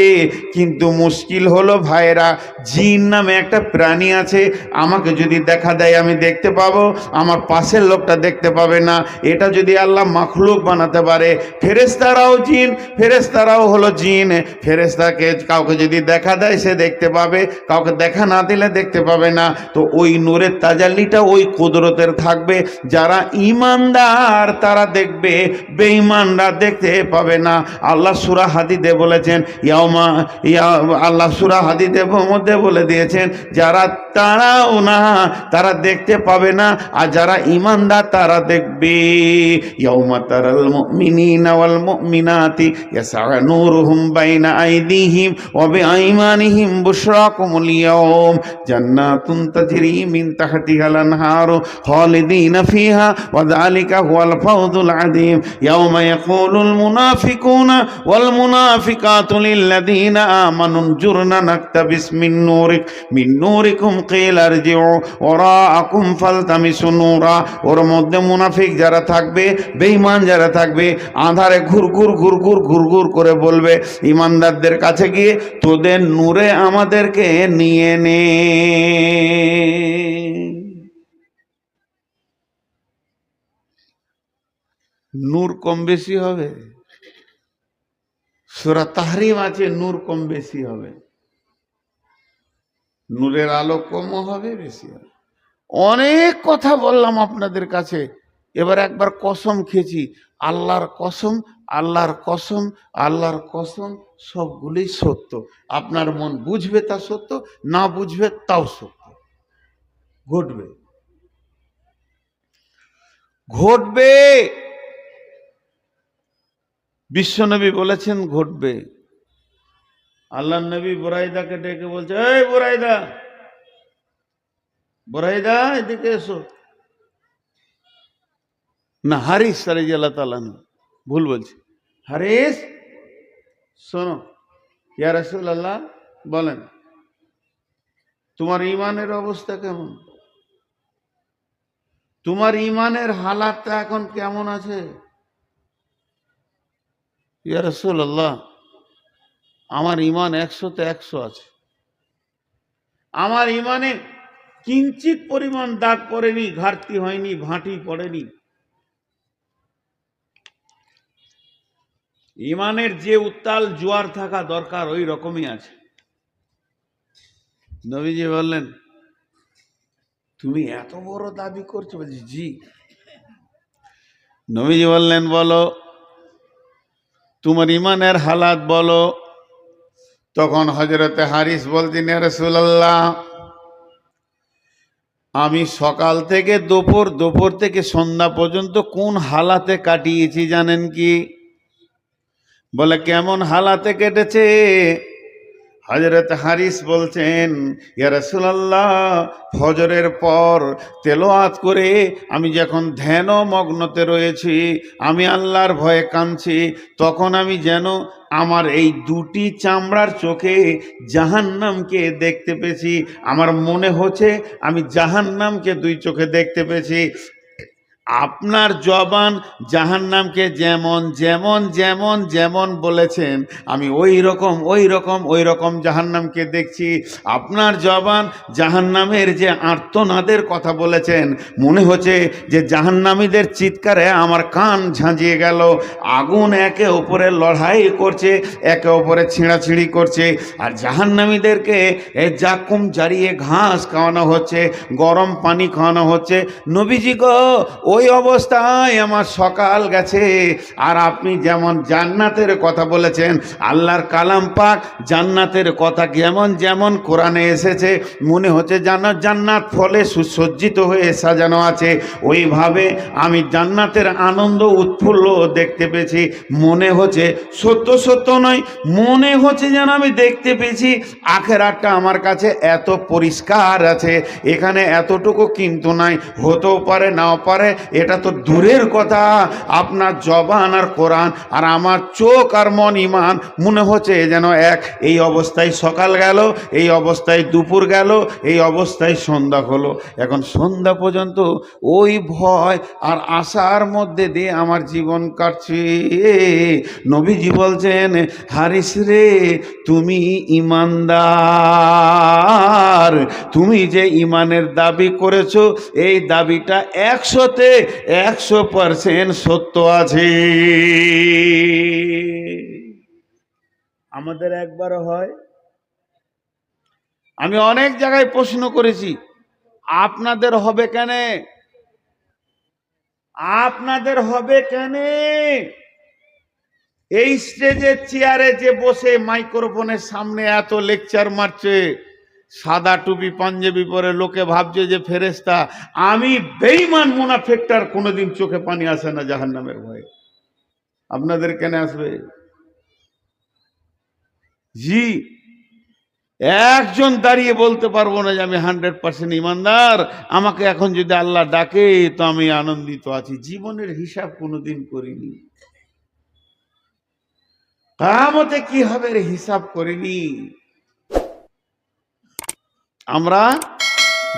কিন্তু মুশকিল হলো ভাইরা, জিন নামে একটা প্রাণী আছে, আমাকে যদি দেখা দেয় আমি দেখতে পাবো, আমার পাশের লোকটা দেখতে পাবে না। এটা যদি আল্লাহ মাখলুক বানাতে পারে, ফেরেশতারাও জিন, ফেরেশতারাও হলো জিন। ফেরেশতাকে কাউকে যদি দেখা দেয় সে দেখতে পাবে, কাউকে দেখা না দিলে দেখতে পাবে না। তো ওই নূরের তাজাল্লিটা ওই কুদরতের থাকবে। যারা ঈমানদার তারা দেখবে, বেঈমানরা দেখতে পাবে না। আল্লাহ সূরা হাদীদে বলেছেন, আল্লাহ সূরা হাদীদের মধ্যে বলে দিয়েছেন, যারা তারাও না তারা দেখতে পাবে না, আর যারা ঈমানদার তারা দেখবে। ইয়াউমা তারাল মুমিনিনা ওয়াল মুমিনাতি ইয়াসআ নূরুহুম বাইনা আইদিহিম ওয়া বিআইমানিহিম বুশরাকুমুল ইয়াউম জান্নাতুন তাজরি মিন তাহতিহাল আনহারু খালিদিনা ফিহা ওয়া যালিকা হুয়াল ফাওজুল আযীম। ইয়াউমা ইয়াকুলুল মুনাফিকুনা ওয়াল মুনাফিকাতু লিল্লাযীনা আমানু জুরনা নাকতাবিস মিন নূরিকুম কিলা ইরজিউ ওয়ারাআকুম ফালতামিসু নূরা। ওর মধ্যে মুনাফিক যারা থাকবে, বেঈমান যারা থাকবে, আঁধারে ঘুরঘুর করে বলবে ঈমানদারদের কাছে গিয়ে, তোদের নূরে আমাদেরকে নিয়ে নে। নূর কম বেশি হবে? সূরা তাহরিম আছে নূর কম বেশি হবে, নূরের আলো কম হবে বেশি হবে। অনেক কথা বললাম আপনাদের কাছে, এবার একবার কসম খেয়েছি, আল্লাহর কসম, আল্লাহর কসম, আল্লাহর কসম, সবগুলি সত্য। আপনার মন বুঝবে তা সত্য, না বুঝবে তাও সত্য। ঘটবে, ঘটবে। বিশ্বনবী বলেছেন ঘটবে। আল্লাহ নবী বুরাইদাকে ডেকে বলছে, এই বুরাইদা, বুরাইদা এদিকে এসো। না, হারিস রাদিয়াল্লাহু তাআলা, ভুল বলছি, হারিস শোনো, ইয়া রাসূলুল্লাহ বলেন তোমার ঈমানের অবস্থা কেমন, তোমার ঈমানের হালাতটা এখন কেমন আছে? ইয়া রাসূলুল্লাহ আমার ঈমান 100-তে 100 আছে, আমার ঈমানে কিঞ্চিত পরিমাণ দাগ পড়েনি, ঘাটতি হয়নি, ভাঁটি পড়েনি। ঈমানের যে উত্তাল জোয়ার থাকা দরকার ওই রকমই আছে। নবীজি বললেন, তুমি এত বড় দাবি করছো? বলছি জি। নবীজি বললেন, বলো তোমার ঈমানের হালাত বলো। তখন হযরতে হারিস বলতেন, ইয়া রাসূলুল্লাহ আমি সকাল থেকে দুপুর, দুপুর থেকে সন্ধ্যা পর্যন্ত কোন হালাতে কাটিয়েছি জানেন কি? বলে কেমন হালাতে কেটেছে? হযরত হারিস বলছেন, ইয়া রাসূলুল্লাহ ফজরের পর তেলাওয়াত করে আমি যখন ধ্যান মগ্নতে রয়েছি, আমি আল্লাহর ভয়ে কাঁদছি, তখন আমি যেন আমার এই দুটি চামড়ার চোখে জাহান্নামকে দেখতে পেয়েছি। আমার মনে হচ্ছে আমি জাহান্নামকে দুই চোখে দেখতে পেয়েছি। আপনার জবান জাহান্নামকে যেমন যেমন যেমন যেমন বলেছেন, আমি ওই রকম জাহান্নামকে দেখছি। আপনার জবান জাহান্নামের যে আর্তনাদের কথা বলেছেন, মনে হচ্ছে যে জাহান্নামীদের চিৎকারে আমার কান ঝাঁঝিয়ে গেল। আগুন একে অপরে লড়াই করছে, একে অপরে ছিঁড়াছিঁড়ি করছে, আর জাহান্নামীদেরকে জাকুম জ্বালিয়ে ঘাস খাওয়ানো হচ্ছে, গরম পানি খাওয়ানো হচ্ছে। নবীজি গো, ওই অবস্থায় আমার সকাল গেছে। আর আপনি যেমন জান্নাতের কথা বলেছেন, আল্লাহর কালাম পাক জান্নাতের কথা যেমন যেমন কোরআনে এসেছে, মনে হচ্ছে জান্নাত ফলে সুসজ্জিত হয়ে সাজানো আছে, ওইভাবে আমি জান্নাতের আনন্দ উৎফুল্ল দেখতে পেয়েছি। মনে হচ্ছে সত্য সত্য নয়, মনে হচ্ছে যেন আমি দেখতে পেয়েছি আখিরাতটা আমার কাছে এত পরিষ্কার আছে। এখানে এতটুকু কিন্তু নাই, হতেও পারে নাও পারে, এটা তো দূরের কথা। আপনার জবান আর কোরআন আর আমার চোখ আর মন ইমান মনে হচ্ছে যেন এক। এই অবস্থায় সকাল গেল, এই অবস্থায় দুপুর গেল, এই অবস্থায় সন্ধ্যা হলো। এখন সন্ধ্যা পর্যন্ত ওই ভয় আর আশার মধ্যে দিয়ে আমার জীবন কাটছে। নবীজি বলছেন, হারিস রে, তুমি ইমানদার, তুমি যে ইমানের দাবি করেছো এই দাবিটা 100-তে 100% সত্য আছে। আমাদের একবারও হয়? আমি অনেক জায়গায় প্রশ্ন করেছি, আপনাদের হবে কেন? আপনাদের হবে কেন? এই স্টেজের চেয়ারে যে বসে মাইক্রোফোনের সামনে এত লেকচার মারছে, সাদা টুপি পাঞ্জাবি পরে, লোকে ভাবছে যে ফেরেশতা। আমি বেঈমান মুনাফিকটার কোনোদিন চোখে পানি আসে না জাহান্নামের ভয়ে। আপনাদের কেন আসবে? জি, একজন দাঁড়িয়ে বলতে পারবো না যে আমি 100% ইমানদার। আমাকে এখন যদি আল্লাহ ডাকে তো আমি আনন্দিত আছি। জীবনের হিসাব কোনোদিন করিনি, কিয়ামতে কি হবে রে হিসাব করিনি। আমরা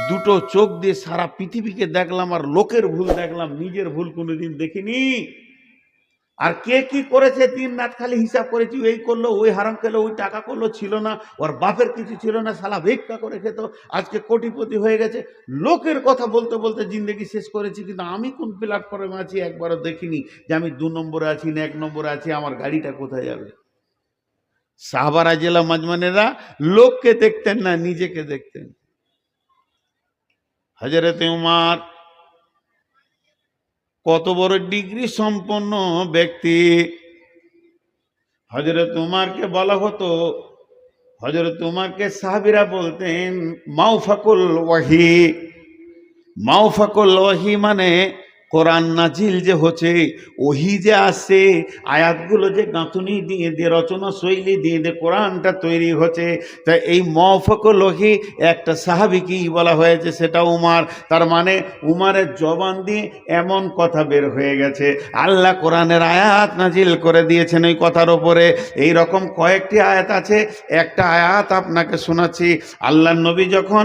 দুটো চোখ দিয়ে সারা পৃথিবীকে দেখলাম আর লোকের ভুল দেখলাম, নিজের ভুল কোনোদিন দেখিনি। আর কে কি করেছে দিন রাত খালি হিসাব করেছি, এই করলো, ওই হারাম খেলো, ওই টাকা করলো, ছিল না, ওর বাপের কিছু ছিল না, শালা ভিক্ষা করে খেত, আজকে কোটিপতি হয়ে গেছে। লোকের কথা বলতে বলতে জিন্দগি শেষ করেছি, কিন্তু আমি কোন প্ল্যাটফর্মে আছি একবারও দেখিনি যে আমি 2 নম্বরে আছি না 1 নম্বরে আছি, আমার গাড়িটা কোথায় যাবে। সাহাবারা জেলা মাজমানেরা লোককে দেখতেন না, নিজেকে দেখতেন। হযরত উমর কত বড় ডিগ্রি সম্পন্ন ব্যক্তি। হযরত উমরকে বলা হতো, হযরত উমরকে সাহাবীরা বলতেন মাওফাকুল ওয়াহি। মাওফাকুল ওয়াহি মানে কোরআন নাজিল যে হচ্ছে, ওহি যে আসে, আয়াতগুলো যে গাঁথুনি দিয়ে দিয়ে, রচনা শৈলী দিয়ে দিয়ে কোরআনটা তৈরি হচ্ছে, তা এই মাওফাকুল ওহি একটা সাহাবীকেই বলা হয়েছে, সেটা উমর। তার মানে উমরের জবান দিয়ে এমন কথা বের হয়ে গেছে, আল্লাহ কোরআনের আয়াত নাজিল করে দিয়েছেন ওই কথার ওপরে। এই রকম কয়েকটি আয়াত আছে, একটা আয়াত আপনাকে শোনাচ্ছি। আল্লাহ নবী যখন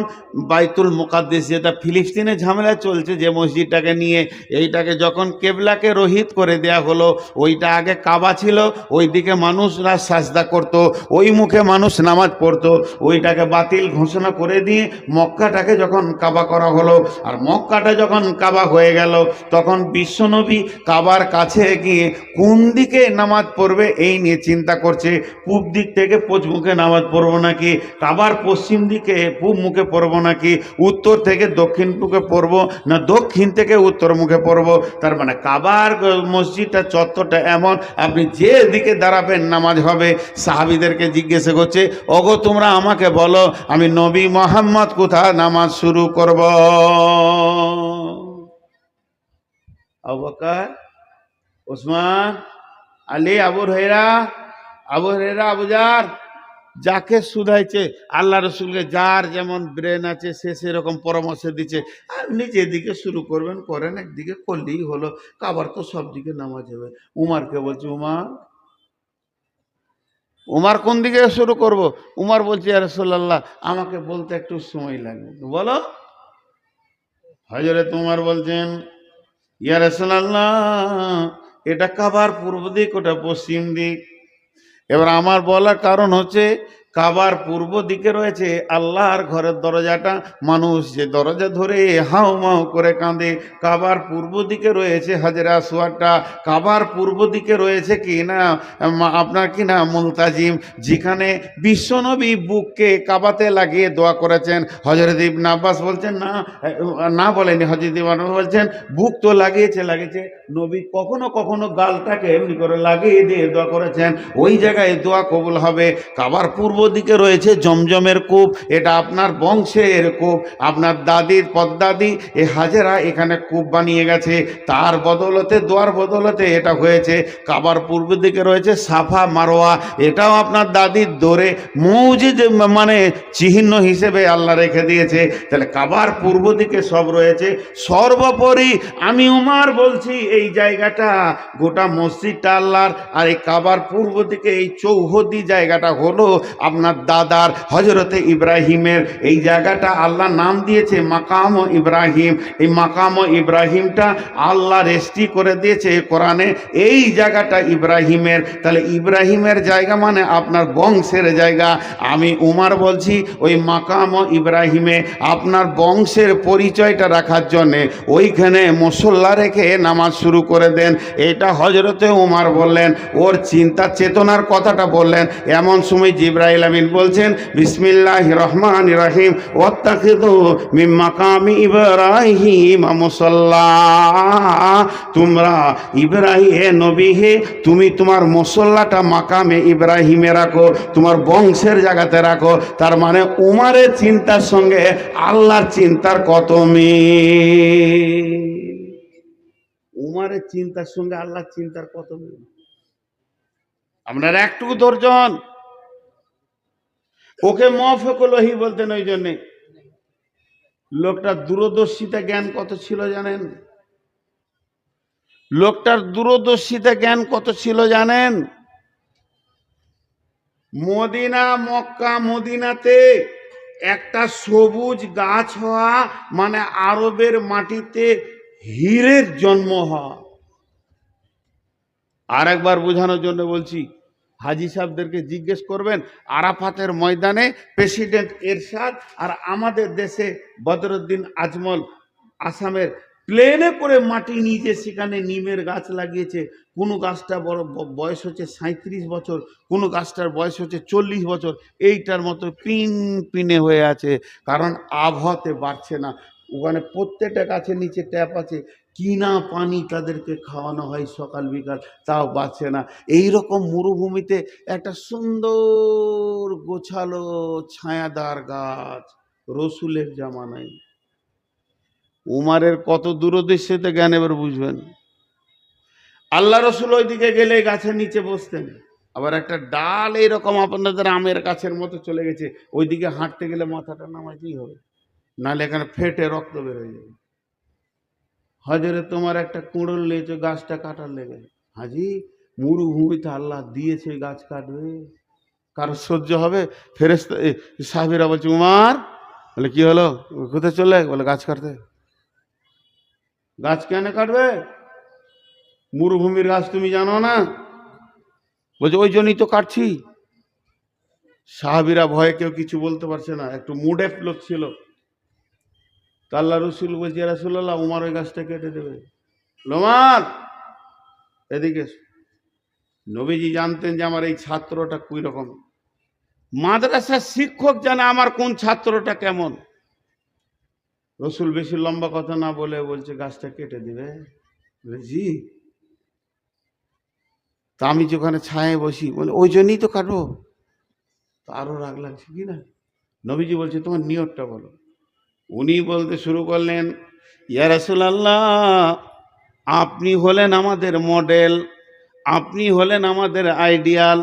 বাইতুল মুকাদ্দিস, যেটা ফিলিস্তিনে ঝামেলা চলছে যে মসজিদটাকে নিয়ে, এইটাকে যখন কেবলাকে রহিত করে দেয়া হলো, ওইটা আগে কাবা ছিল, ওই দিকে মানুষরা সাজদা করত, ওই মুখে মানুষ নামাজ পড়তো, ওইটাকে বাতিল ঘোষণা করে দিয়ে মক্কাটাকে যখন কাবা করা হলো, আর মক্কাটা যখন কাবা হয়ে গেল, তখন বিশ্বনবী কাবার কাছে গিয়ে কোন দিকে নামাজ পড়বে এই নিয়ে চিন্তা করছে। পূব দিক থেকে পশ্চিম মুখে নামাজ পড়বো নাকি, কাবার পশ্চিম দিকে পূব মুখে পড়বো নাকি, উত্তর থেকে দক্ষিণ মুখে পড়বো না দক্ষিণ থেকে উত্তর মুখে পড়বো। তার মানে কাবার মসজিদটা, চত্বরটা এমন, আপনি যে দিকে দাঁড়াবেন নামাজ হবে। সাহাবীদেরকে জিজ্ঞাসা করছে, ওগো তোমরা আমাকে বলো, আমি নবী মুহাম্মদ কোথায় নামাজ শুরু করব? আবু বকর, ওসমান, আলী, আবু হুরায়রা, আবু জার, যাকে শুধাইছে আল্লাহ রসুলকে, যার যেমন ব্রেন আছে সে সেরকম পরামর্শ দিচ্ছে। আর নিজের দিকে শুরু করবেন, করেন, একদিকে করলেই হলো, কাবার তো সব দিকে নামাজ হবে। উমারকে বলছে, উমার কোন দিকে শুরু করব? উমার বলছে, ইয়া রাসূলুল্লাহ আমাকে বলতে একটু সময় লাগবে, বলো। হযরত উমর বলছেন, ইয়া রাসূলুল্লাহ এটা কাবার পূর্ব দিক, ওটা পশ্চিম দিক। এবার আমার বলার কারণ হচ্ছে, কাবার পূর্ব দিকে রয়েছে আল্লাহর ঘরের দরজাটা, মানুষ যে দরজা ধরে হাউ মাউ করে কাঁদে। কাবার পূর্ব দিকে রয়েছে হাজরে আসওয়াদটা, কাবার পূর্ব দিকে রয়েছে কি না আপনার কি না মুলতাজিম, যেখানে বিশ্বনবী বুককে কাবাতে লাগিয়ে দোয়া করেছেন। হযরত ইবনে আব্বাস বলছেন, না বলেনি, হযরত ইবনে আব্বাস বলছেন বুক তো লাগিয়েছে, নবী কখনো কখনো গালটাকে এমনি করে লাগিয়ে দিয়ে দোয়া করেছেন, ওই জায়গায় দোয়া কবুল হবে। কাবার পূর্ব দিকে রয়েছে জমজমের কূপ, এটা আপনার বংশের কূপ। আপনার দাদির পদ্দাদি এ হাজেরা এখানে কূপ বানিয়ে গেছে, তার বদলতে দোয়ার বদলতে এটা হয়েছে। কাবার পূর্ব দিকে রয়েছে সাফা মারোয়া, এটাও আপনার দাদির দৌড়ে মৌজিদ মানে চিহ্ন হিসেবে আল্লাহ রেখে দিয়েছে। তাহলে কাবার পূর্ব দিকে সব রয়েছে। সর্বোপরি আমি উমার বলছি এই জায়গাটা গোটা মসজিদটা আল্লাহর, আর এই কাবার পূর্ব দিকে এই চৌহদি জায়গাটা হলো আপনার দাদার হজরতে ইব্রাহিমের। এই জায়গাটা আল্লাহ নাম দিয়েছে মাকাম ইব্রাহিম। এই মাকাম ইব্রাহিমটা আল্লাহ রেস্টি করে দিয়েছে কোরআনে, এই জায়গাটা ইব্রাহিমের। তাহলে ইব্রাহিমের জায়গা মানে আপনার বংশের জায়গা। আমি উমার বলছি ওই মাকাম ইব্রাহিমে আপনার বংশের পরিচয়টা রাখার জন্যে ওইখানে মুসল্লা রেখে নামাজ শুরু করে দেন। এটা হজরতে উমার বললেন, ওর চিন্তা চেতনার কথাটা বললেন। এমন সময় জিবরাইল আমিন বলছেন বিসমিল্লাহির রহমানির রহিম ওয়াত্তাখিযু মিন মাকামি ইব্রাহিম মুসাল্লা। তোমরা ইব্রাহিম নবী হে, তুমি তোমার মুসল্লাটা মাকামে ইব্রাহিমে রাখো, তোমার বংশের জায়গাতে রাখো। তার মানে উমারের চিন্তার সঙ্গে আল্লাহর চিন্তার কত মিল, উমারের চিন্তার সঙ্গে আল্লাহর চিন্তার কত মিল। আপনারা একটুকু ধৈর্য হন। ওকে মাওফিকুল্লাহি বলতেন, ওই জন্যে লোকটার দূরদর্শিতা জ্ঞান কত ছিল জানেন? লোকটার দূরদর্শিতা জ্ঞান কত ছিল জানেন? মদিনা মক্কা মদিনাতে একটা সবুজ গাছ হওয়া মানে আরবের মাটিতে হীরের জন্ম হওয়া। আর একবার বোঝানোর জন্য বলছি, হাজি সাহেবদেরকে জিজ্ঞেস করবেন, আরাফাতের ময়দানে প্রেসিডেন্ট এরশাদ আর আমাদের দেশে বদরুদ্দিন আজমল আসামের প্লেনে করে মাটি নিয়ে সেখানে নিমের গাছ লাগিয়েছে। কোনো গাছটা বড় বয়স হচ্ছে 37 বছর, কোনো গাছটার বয়স হচ্ছে 40 বছর। এইটার মতো পিন পিনে হয়ে আছে, কারণ আবহাওয়াতে বাড়ছে না। ওখানে প্রত্যেকটা গাছের নিচে ট্যাপ আছে, কিনা পানি তাদেরকে খাওয়ানো হয় সকাল বিকাল, তাও বাঁচে না। এই রকম মরুভূমিতে একটা সুন্দর গোছালো ছায়াদার গাছ রসুলের জামানায়। উমারের কত দূরদর্শিতা জ্ঞান এবার বুঝবেন। আল্লাহ রসুল ওইদিকে গেলে গাছের নিচে বসতেন, আবার একটা ডাল এইরকম আপনাদের আমের গাছের মতো চলে গেছে, ওইদিকে হাঁটতে গেলে মাথাটা নামাইতেই হবে, নাহলে এখানে ফেটে রক্ত বেরোয় যাবে। হজরে তোমার একটা কুঁড়ল লেগেছে গাছটা কাটার লেগে, হাজি মরুভূমিতে আল্লাহ দিয়েছে গাছ কাটবে, কারো সহ্য হবে? ফেরেশতা সাহাবীরা বলছে উমার, বলে কি হলো, কোথায় চলে? বলে গাছ কাটতে। গাছ কেন কাটবে? মরুভূমির গাছ তুমি জানো না? বলছে ওই জন্যই তো কাটছি। সাহাবীরা ভয়ে কেউ কিছু বলতে পারছে না, একটু মুডে লোক ছিল। আল্লাহ রসুল বলছে ইয়া রাসূলুল্লাহ, উমার ওই গাছটা কেটে দেবে। উমার এদিকে। নবীজি জানতেন যে আমার এই ছাত্রটা কই রকম, মাদ্রাসার শিক্ষক জানে আমার কোন ছাত্রটা কেমন। রসুল বেশি লম্বা কথা না বলে বলছে গাছটা কেটে দিবে। জি, তা আমি যেখানে ছায়ে বসি, বলে ওই জন্যই তো কাটবো। তো আরো রাগ লাগছে কি না? নবীজি বলছে তোমার নিয়তটা বলো। উনি বলতে শুরু করলেন, ইয়া রাসূলুল্লাহ, আপনি হলেন আমাদের মডেল, আপনি হলেন আমাদের আইডিয়াল।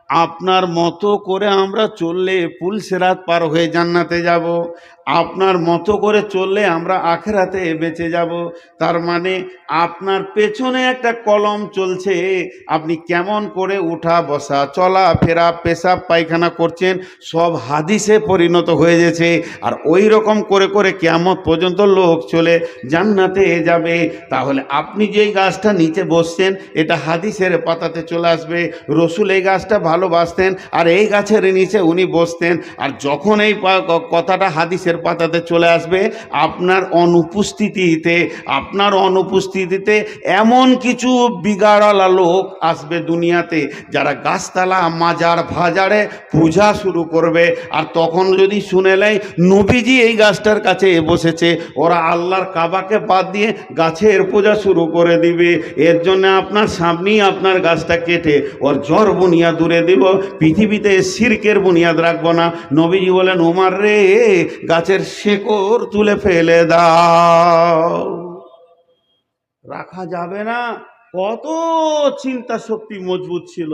আপনার মতো করে আমরা চললে পুলসিরাত পার হয়ে জান্নাতে যাব, আপনার মতো করে চললে আমরা আখিরাতে বেঁচে যাব। তার মানে আপনার পেছনে একটা কলম চলছে, আপনি কেমন করে উঠা বসা চলা ফেরা পেশাব পায়খানা করছেন সব হাদিসে পরিণত হয়ে গেছে। আর ওই রকম করে করে কিয়ামত পর্যন্ত লোক চলে জান্নাতে যাবে। তাহলে আপনি যেই গাছটা নিচে বসছেন এটা হাদিসের পাতাতে চলে আসবে। রসুল এই গাছটা ভালোবাসতেন আর এই গাছের নিচে উনি বসতেন। আর যখন এই কথাটা হাদিসে গাছের পাতাতে চলে আসবে আপনার অনুপস্থিতিতে এমন কিছু বিগাড়ওয়ালা লোক আসবে দুনিয়াতে, যারা গাছতলা মাজার ভাজারে পূজা শুরু করবে। আর তখন যদি শুনে নেয় নবীজি এই গাছটার কাছে বসেছে, ওরা আল্লাহর কাবাকে বাদ দিয়ে গাছের পূজা শুরু করে দিবে। এর জন্য আপনার সামনেই আপনার গাছটা কেটে ওর জড় বুনিয়াদ দূরে দিব, পৃথিবীতে শিরকের বুনিয়াদ রাখবো না। নবীজি বলেন, উমার রে, গাছের শেকড় তুলে ফেলে দাও, রাখা যাবে না। কত চিন্তা শক্তি মজবুত ছিল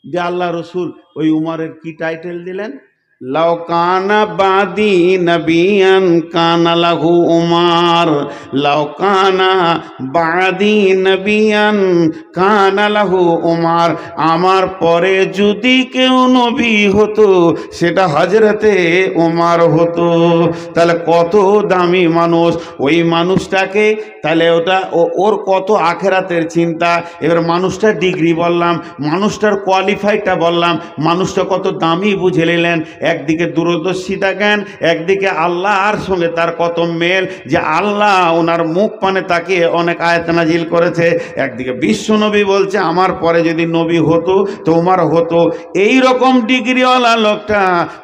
যে আল্লাহ রসুল ওই উমারের কি টাইটেল দিলেন, লাউ কানা বাদি নবিয়ান কানা লাহু উমার, লাউ কানা বাদি নবিয়ান কানা লাহু উমার। আমার পরে যদি কেউ নবী হতো সেটা হযরতে উমার হতো। তাহলে কত দামি মানুষ ওই মানুষটাকে, তাহলে ওর কত আখেরাতের চিন্তা। এবার মানুষটার ডিগ্রি বললাম, মানুষটার কোয়ালিফাইডটা বললাম, মানুষটা কত দামি বুঝে নিলেন। একদিকে দূরদর্শিতা জ্ঞান, একদিকে আল্লাহর সঙ্গে তার কত মেল, যে আল্লাহ ওনার মুখ পানে তাকিয়ে অনেক আয়াত নাজিল করেছে। একদিকে বিশ্বনবী বলছে আমার পরে যদি নবী হতো তো উমার হতো। এই রকম ডিগ্রিওয়ালা লোকটা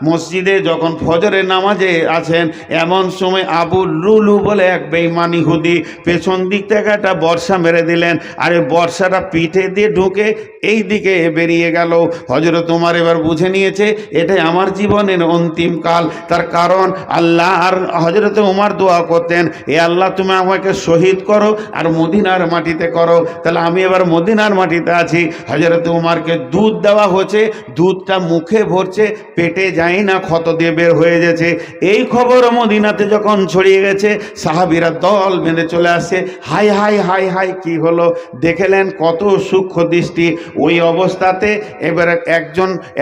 মসজিদে যখন ফজরের নামাজে আছেন, এমন সময় আবু লুলু বলে এক বেঈমান ইহুদি পেছন দিক থেকে একটা বর্ষা মেরে দিলেন। আরে বর্ষাটা পিঠে দিয়ে ঢুকে এই দিকে বেরিয়ে গেল। হযরত উমার এবার বুঝে নিয়েছে এটাই আমার জীবনের অন্তিম কাল। তার কারণ আল্লাহ আর হযরত উমার দোয়া করতেন, এ আল্লাহ তুমি আমাকে শহীদ করো আর মদিনার মাটিতে করো। তাহলে আমি এবার মদিনার মাটিতে আছি। হযরত উমারকে দুধ দেওয়া হচ্ছে, দুধটা মুখে ভরছে, পেটে যায় না, ক্ষত দিয়ে বের হয়ে গেছে। এই খবর মদিনাতে যখন ছড়িয়ে গেছে, সাহাবীরা দল বেঁধে চলে আসছে। হাই হাই হাই হাই, কি হলো দেখলেন, কত সূক্ষ্ম দৃষ্টি। ওই অবস্থাতে এবারে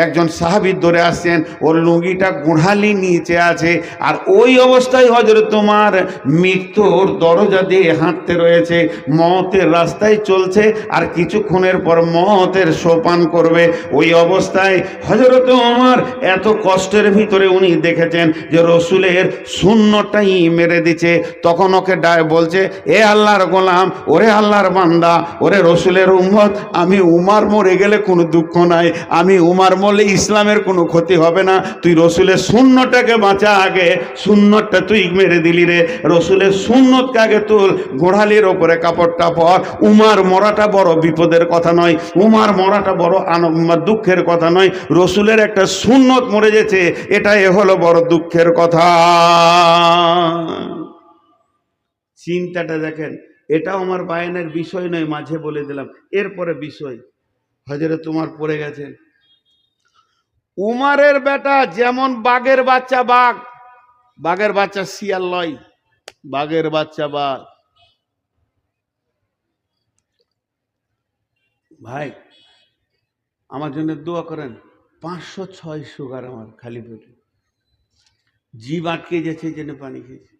একজন সাহাবী ধরে আসছেন, ওর লুঙ্গিটা গুড়ালি নিচে আছে, আর ওই অবস্থায় হযরত উমার মৃত্যুর দরজা দিয়ে হাঁটতে রয়েছে, মওতের রাস্তায় চলছে, আর কিছুক্ষণের পর মওতের সোপান করবে। ওই অবস্থায় হযরত উমার এত কষ্টের ভিতরে উনি দেখেছেন যে রসুলের শূন্যটাই মেরে দিচ্ছে। তখন ওকে বলছে, এ আল্লাহর গোলাম, ওরে আল্লাহর বান্দা, ওরে রসুলের উম্মত, আমি উমার মরে গেলে কোনো দুঃখ নাই, আমি উমার মরলে ইসলামের কোনো ক্ষতি হবে না। তুই রসুলের সুন্নতটাকে বাঁচা, আগে সুন্নতটা তুই মেরে দিলি রে। রসুলের সুন্নতকে আগে তুল, গোড়ালির ওপরে কাপড়টা পর। উমার মরাটা বড় বিপদের কথা নয়, উমার মরাটা বড় দুঃখের কথা নয়, রসুলের একটা সুন্নত মরে গেছে, এটাই হলো বড় দুঃখের কথা। চিন্তাটা দেখেন, এটাও আমার বায়ানের বিষয় নয়, মাঝে বলে দিলাম। এরপরে বিষয়, হযরত উমার পড়ে গেছেন। উমারের বেটা যেমন বাঘের বাচ্চা, বাঘের বাচ্চা শিয়াল লয়, বাঘের বাচ্চা বাঘ। ভাই আমার জন্য দোয়া করেন, 506 সুগার আমার খালি পেটে, জিভ আটকে যাচ্ছে, জেনে পানি খেয়েছে,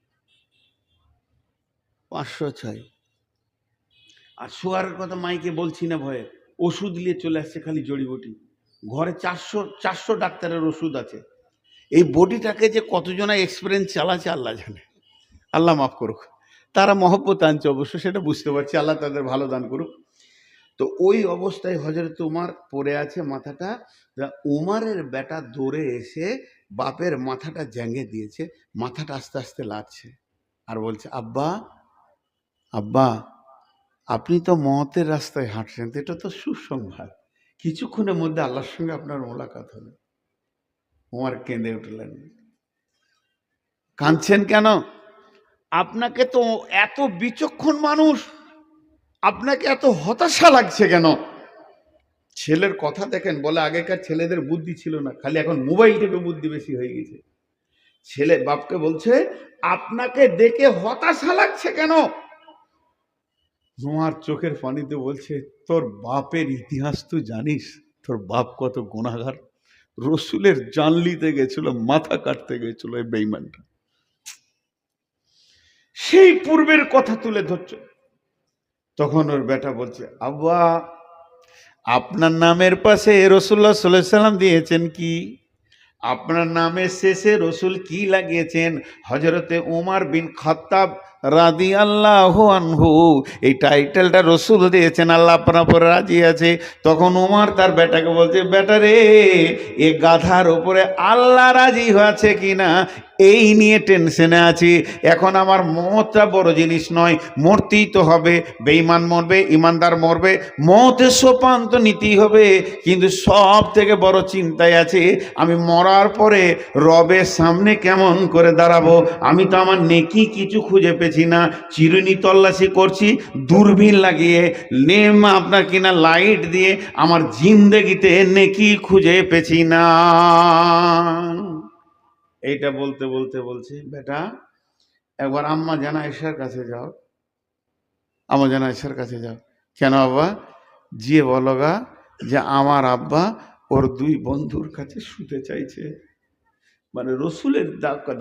506। আর সুগারের কথা মাইকে বলছি না ভয়ে, ওষুধ নিয়ে চলে আসছে, খালি জড়িবুটি। ঘরে 400 ডাক্তারের ওষুধ আছে। এই বডিটাকে যে কতজনা এক্সপিরিয়েন্স চালাচ্ছে আল্লাহ জানে, আল্লাহ মাফ করুক। তারা মহব্বত আনছে অবশ্য, সেটা বুঝতে পারছি, আল্লাহ তাদের ভালো দান করুক। তো ওই অবস্থায় হযরত উমার পড়ে আছে, মাথাটা, উমারের বেটা দৌড়ে এসে বাপের মাথাটা জ্যাঙ্গে দিয়েছে, মাথাটা আস্তে আস্তে লাগছে, আর বলছে, আব্বা আব্বা, আপনি তো মওতের রাস্তায় হাঁটছেন, তো এটা তো সুসংবাদ, কিছুক্ষণের মধ্যে আল্লাহর সঙ্গে আপনার মোলাকাত হবে। উমার কেঁদে উঠলেন। কাঁদছেন কেন? আপনাকে তো এত বিচক্ষণ মানুষ, আপনাকে এত হতাশা লাগছে কেন? ছেলের কথা দেখেন, বলে আগেকার ছেলেদের বুদ্ধি ছিল না, খালি এখন মোবাইল টেপে বুদ্ধি বেশি হয়ে গেছে। ছেলে বাপকে বলছে, আপনাকে দেখে হতাশা লাগছে কেন? তোমার চোখের পানিতে বলছে, তোর বাপের ইতিহাস তুই জানিস, তোর বাপ কত গুনাহগার, রসুলের জান নিতে গেছিল, মাথা কাটতে গেছিল এই বেঈমানটা। সেই পূর্বের কথা তুলে ধরছে। তখন ওর বেটা বলছে, আব্বা, আপনার নামের পাশে রাসূলুল্লাহ সাল্লাল্লাহু আলাইহি ওয়াসাল্লাম দিয়েছেন কি? আপনার নামের শেষে রসুল কি লাগিয়েছেন? হযরতে উমর বিন খাত্তাব রাদিয়াল্লাহু আনহু, এই টাইটেলটা রসুল দিয়েছেন, আল্লাহ আপনার উপর রাজি আছে। তখন উমর তার বেটাকে বলছে, বেটা রে, এ গাধার উপরে আল্লাহ রাজি হয়েছে কিনা এই নিয়ে টেনশনে আছি। এখন আমার মতটা বড় জিনিস নয়, মরতেই তো হবে। বেঈমান মরবে, ইমানদার মরবে, মতের সোপান তো নিতেই হবে। কিন্তু সব থেকে বড় চিন্তায় আছে, আমি মরার পরে রবের সামনে কেমন করে দাঁড়াবো। আমি তো আমার নেকি কিছু খুঁজে পেছি না, চিরুনি তল্লাশি করছি দূরবীন লাগিয়ে, আপনার কিনা লাইট দিয়ে, আমার জিন্দেগিতে নেকি খুঁজে পেছি না। এইটা বলতে বলতে বলছে, বেটা একবার আম্মা জান আয়েশার কাছে যাও, আম্মা জান আয়েশার কাছে যাও। কেন আব্বা? গিয়ে বলো গা যে আমার আব্বা ওর দুই বন্ধুর কাছে শুতে চাইছে। মানে রসুলের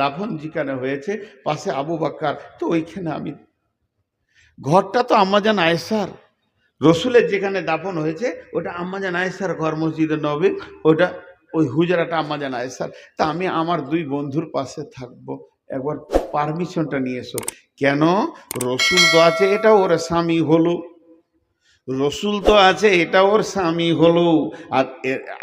দাফন যেখানে হয়েছে পাশে আবু বকর, তো ওইখানে আমি, ঘরটা তো আম্মাজান আয়েশার, রসুলের যেখানে দাফন হয়েছে ওটা আম্মাজান আয়েশার ঘর, মসজিদে নববী, ওটা ওই হুজরাটা আম্মাজান আয়েশার। তা আমি আমার দুই বন্ধুর পাশে থাকবো, একবার পারমিশনটা নিয়ে এসো। কেন? রসুল তো আছে, এটা ওর স্বামী হলো, রসুল তো আছে, এটা ওর স্বামী হলো, আর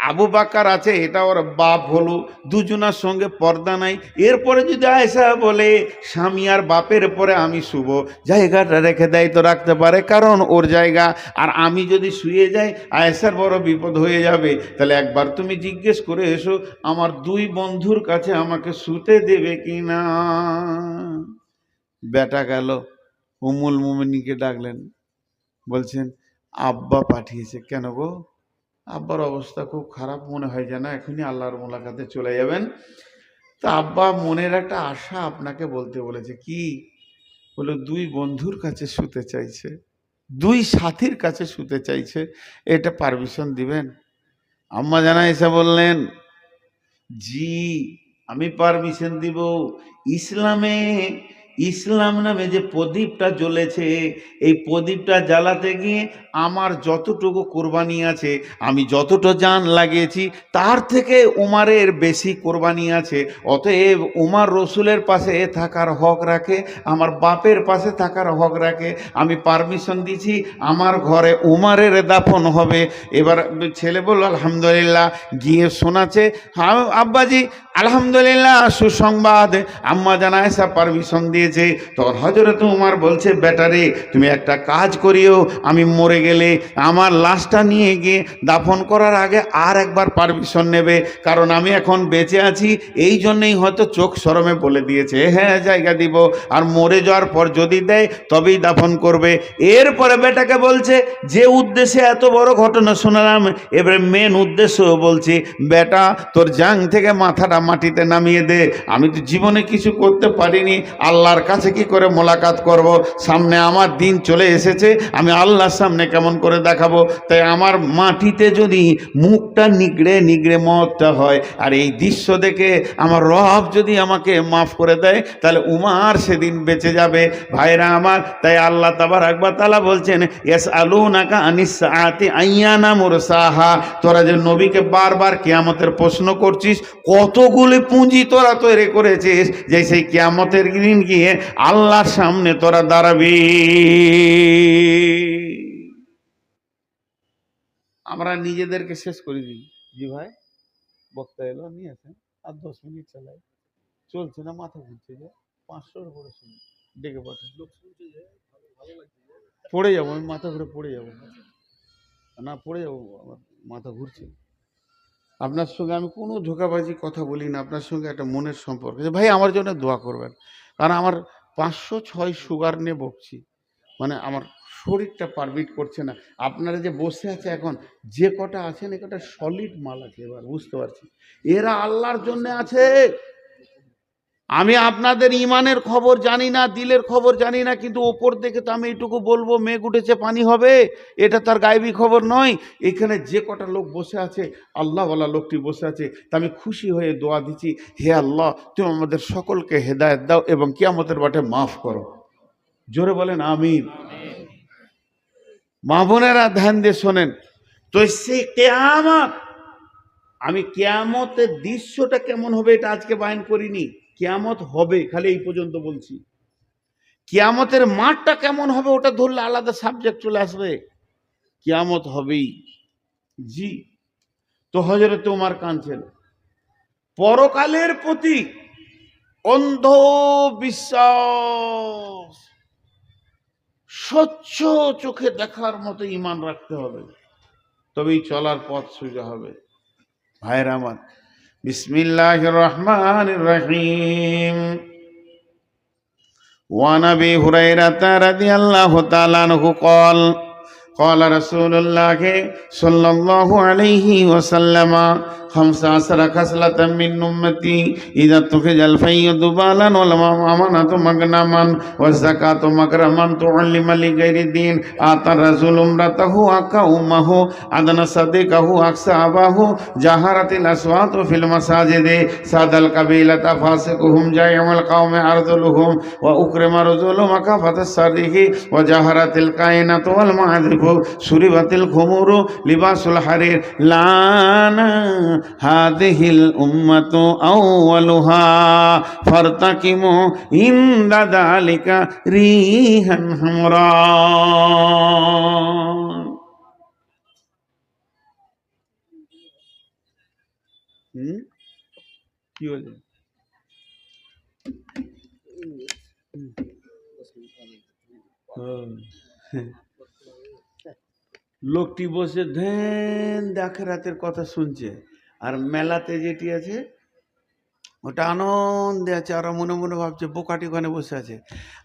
আবু বকর আছে, এটা ওর বাপ হলো, দুজনার সঙ্গে পর্দা নাই। এরপরে যদি আয়েশা বলে স্বামী আর বাপের পরে আমি শুব, জায়গাটা রেখে দেয় তো রাখতে পারে, কারণ ওর জায়গা। আর আমি যদি শুয়ে যাই আয়েশার বড় বিপদ হয়ে যাবে। তাহলে একবার তুমি জিজ্ঞেস করে এসো আমার দুই বন্ধুর কাছে আমাকে শুতে দেবে কি না। বেটা গেল, উম্মুল মুমিনিনকে ডাকলেন, বলছেন আব্বা পাঠিয়েছে। কেন গো? আব্বার অবস্থা খুব খারাপ, মনে হয় যেন এখনই আল্লাহর মোলাকাতে চলে যাবেন। তা আব্বা মনের একটা আশা আপনাকে বলতে বলেছে। কি? বলে দুই বন্ধুর কাছে শুতে চাইছে, দুই সাথীর কাছে শুতে চাইছে, এটা পারমিশন দিবেন? আম্মা জানা এসে বললেন, জি আমি পারমিশন দিব। ইসলামে, ইসলাম নামে যে প্রদীপটা জ্বলেছে, এই প্রদীপটা জ্বালাতে গিয়ে আমার যতটুকু কোরবানি আছে, আমি যতটা জান লাগিয়েছি তার থেকে উমারের বেশি কোরবানি আছে। অতএব উমার রসুলের পাশে থাকার হক রাখে, আমার বাপের পাশে থাকার হক রাখে। আমি পারমিশন দিছি, আমার ঘরে উমারের দাফন হবে। এবার ছেলে বলল আলহামদুলিল্লাহ, গিয়ে শোনাচ্ছে, হ্যাঁ আব্বাজি আলহামদুলিল্লাহ, সুসংবাদ, আম্মা জান আয়েশা পারমিশন দিয়েছে। তখন হযরত উমর বলছে, বেটারে তুমি একটা কাজ করিও, আমি মরে গেলে আমার লাশটা নিয়ে গিয়ে দাফন করার আগে আর একবার পারমিশন নেবে, কারণ আমি এখন বেঁচে আছি, এই জন্যই হয়তো চোখ শরমে বলে দিয়েছে হ্যাঁ জায়গা দিব, আর মরে যাওয়ার পর যদি দেয় তবেই দাফন করবে। এরপরে বেটাকে বলছে, যে উদ্দেশ্যে এত বড় ঘটনা শোনালাম, এবারে মেন উদ্দেশ্য বলছি, বেটা তোর জাং থেকে মাথাটা মাটিতে নামিয়ে দে। আমি তো জীবনে কিছু করতে পারিনি, আল্লাহর কাছে কি করে মোলাকাত করব? সামনে আমার দিন চলে এসেছে, আমি আল্লাহর সামনে কেমন করে দেখাবো? তাই আমার মাটিতে যদি মুখটা নিগড়ে নিগড়ে মতটা হয়, আর এই দৃশ্য দেখে আমার রব যদি আমাকে মাফ করে দেয়, তাহলে উমার সেদিন বেঁচে যাবে। ভাইরা আমার, তাই আল্লাহ তাবারক ওয়া তাআলা বলছেন, ইয়াসআলুনাকা আনিস সাআতি আইয়ানা মুরসাহা। তোরা যে নবীকে বারবার কিয়ামতের প্রশ্ন করছিস, কতগুলি পুঁজি তোরা তৈরি করেছিস যে সেই কিয়ামতের দিন গিয়ে আল্লাহর সামনে তোরা দাঁড়াবি। আমরা নিজেদেরকে শেষ করে দিই। জি ভাই, বক্তা এলো, নিয়ে আসেন, আর 10 মিনিট চালাই, চলছে না, মাথা ঘুরছে যে 500-এর উপরে শুনি, ডেকে পাঠান, পড়ে যাবো আমি, মাথা ঘুরে পড়ে যাবো না, পড়ে যাবো, আমার মাথা ঘুরছে। আপনার সঙ্গে আমি কোনো ধোঁকাবাজি কথা বলি না, আপনার সঙ্গে একটা মনের সম্পর্ক। ভাই আমার জন্য দোয়া করবেন, কারণ আমার 506 সুগার নিয়ে বকছি, মানে আমার শরীরটা পারমিট করছে না। আপনারা যে বসে আছে এখন, যে কটা আছেন এ কটা সলিড মাল আছে, এবার বুঝতে পারছি এরা আল্লাহর জন্য আছে। আমি আপনাদের ইমানের খবর জানি না, দিলের খবর জানি না, কিন্তু ওপর দেখে তো আমি এইটুকু বলবো মেঘ উঠেছে পানি হবে, এটা তার গায়েবী খবর নয়। এখানে যে কটা লোক বসে আছে, আল্লাহওয়ালা লোকটি বসে আছে, তা আমি খুশি হয়ে দোয়া দিচ্ছি, হে আল্লাহ তুমি আমাদের সকলকে হেদায়েত দাও এবং কিয়ামতের মাঠে মাফ করো। জোরে বলেন আমিন। মা বোনেরা ধ্যান দিয়ে শোনেন, তো সেই কিয়ামত আমি কিয়ামতের দৃশ্যটা কেমন হবে এটা আজকে বায়ান করিনি, কিয়ামত হবে খালি এই পর্যন্ত বলছি। কিয়ামতের মাঠটা কেমন হবে ওটা ধরলে আলাদা সাবজেক্ট চলে আসবে, কিয়ামত হবেই। জি, তো হযরত ওমর কাঁদছেন। পরকালের প্রতি অন্ধ বিশ্বাস, স্বচ্ছ চোখে দেখার মতো ঈমান রাখতে হবে, তবেই চলার পথ সোজা হবে। ভাইরা আমার, বিসমিল্লাহির রহমানির রহিম। ওয়ান আবি হুরায়রা রাদিয়াল্লাহু তাআলা আনহু قال قال رسول الله صلى الله عليه وسلم 15 خصلة من أمتي إذا اتخذ الفي ذبالا والأمانة مغنما والزكاة مكرما تعلم لغير الدين آتى الرسول امرأته أكا أمه أدنى صديقه أقصى أباه جهرت الأصوات في المساجد ساد القبيلة فاسقهم جائع القوم أرذلهم وأكرم رجل مكافة الصديق وجهرت الكائنة والمعذب سربت الخمور لباس الحرير لانا هذه الأمة أولها فارتقموا عند ذلك ريحا حمراء। কি বলে লোকটি বসে ধ্যান আখিরাতের কথা শুনছে, আর মেলাতে যেটি আছে ওটা আনন্দে আছে, আর মনে মনে ভাবছে বোকাটি ওখানে বসে আছে।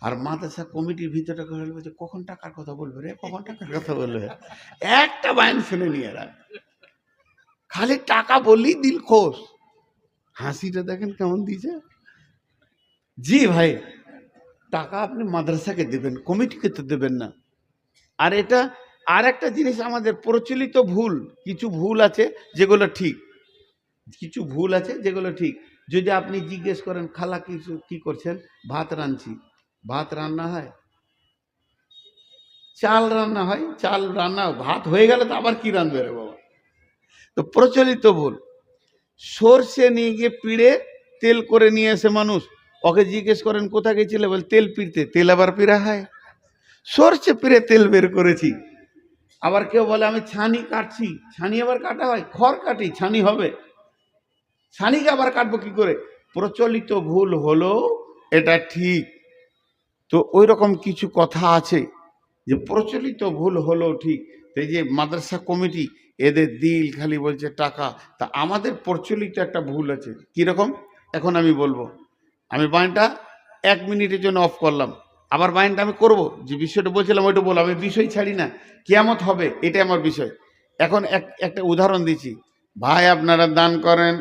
আর মাদ্রাসা কমিটির ভিতরটা বলছে কখন টাকার কথা বলবে রে, কখন টাকার কথা বলবে। একটা বায়ান শুনে নিয়ে এরা খালি টাকা বললেই দিল খোশ। হাসিটা দেখেন কেমন দিয়েছে। জি ভাই, টাকা আপনি মাদ্রাসাকে দেবেন, কমিটিকে তো দেবেন না। আর এটা আর একটা জিনিস, আমাদের প্রচলিত ভুল, কিছু ভুল আছে যেগুলো ঠিক, কিছু ভুল আছে যেগুলো ঠিক। যদি আপনি জিজ্ঞেস করেন খালা কিছু কি করছেন, ভাত রাঁধছি, ভাত রান্না হয়? চাল রান্না হয়, চাল রান্না, ভাত হয়ে গেলে তো আবার কি রাঁধবে রে বাবা। তো প্রচলিত ভুল। সর্ষে নিয়ে গিয়ে পিড়ে তেল করে নিয়ে এসে মানুষ, ওকে জিজ্ঞেস করেন কোথায় গেছিলে, বল তেল পিড়তে। তেল আবার পিড়া হয়? সর্ষে পিড়ে তেল বের করেছি। আবার কেউ বলে আমি ছানি কাটছি, ছানি আবার কাটা হয়? খড় কাটি, ছানি হবে? ছানিকে আবার কাটবো কি করে? প্রচলিত ভুল হলো এটা ঠিক। তো ওই রকম কিছু কথা আছে যে প্রচলিত ভুল হলো ঠিক। এই যে মাদ্রাসা কমিটি এদের দিল খালি বলছে টাকা, তা আমাদের প্রচলিত একটা ভুল আছে। কীরকম এখন আমি বলবো। আমি বায়ানটা 1 মিনিটের জন্য অফ করলাম, আবার বায়ানটা আমি করব। যে বিষয়টা বলছিলাম ওইটা বললাম, আমি বিষয় ছাড়ি না, কিয়ামত হবে এটাই আমার বিষয়। এখন একটা উদাহরণ দিচ্ছি। ভাই আপনারা দান করেন,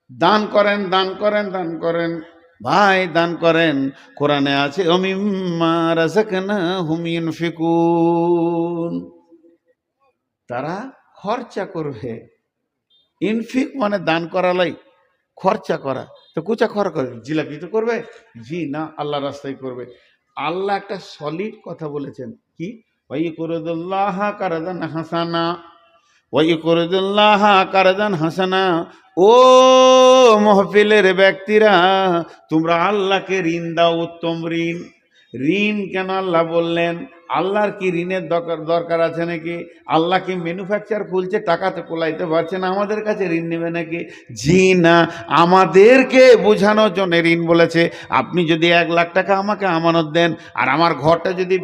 দান করেন, দান করেন, দান করেন, ভাই দান করেন। কোরআনে আছে ওমিম্মা রাযাকনাহুম ইউনফিকুন, তারা খরচা করবে। ইনফিক মানে দান করালাই, খরচা করা। তো কোচা খরচ করবে, জিলাপি তো করবে? জি না, আল্লাহ রাস্তায় করবে। আল্লাহ একটা সলিড কথা বলেছেন, কি ওয়াইকুরুল্লাহ কারদান হাসানা, ওয়াইকুরুল্লাহ কারদান হাসানা। ও মহফিলের ব্যক্তিরা, তোমরা আল্লাহকে ঋণ দাও, উত্তম ঋণ। ঋণ কেন আল্লাহ বললেন? আল্লাহর কি ঋণের দরকার আছে নাকি? আল্লাহ কি ম্যানুফ্যাকচার খুলছে, টাকাতে কোলাইতে পারছে না, আমাদের কাছে ঋণ নেবে নাকি? জি না, আমাদেরকে বোঝানোর জন্য ঋণ বলেছে। আপনি যদি 1 লাখ টাকা আমাকে আমানত দেন, আর আমার ঘরটা যদি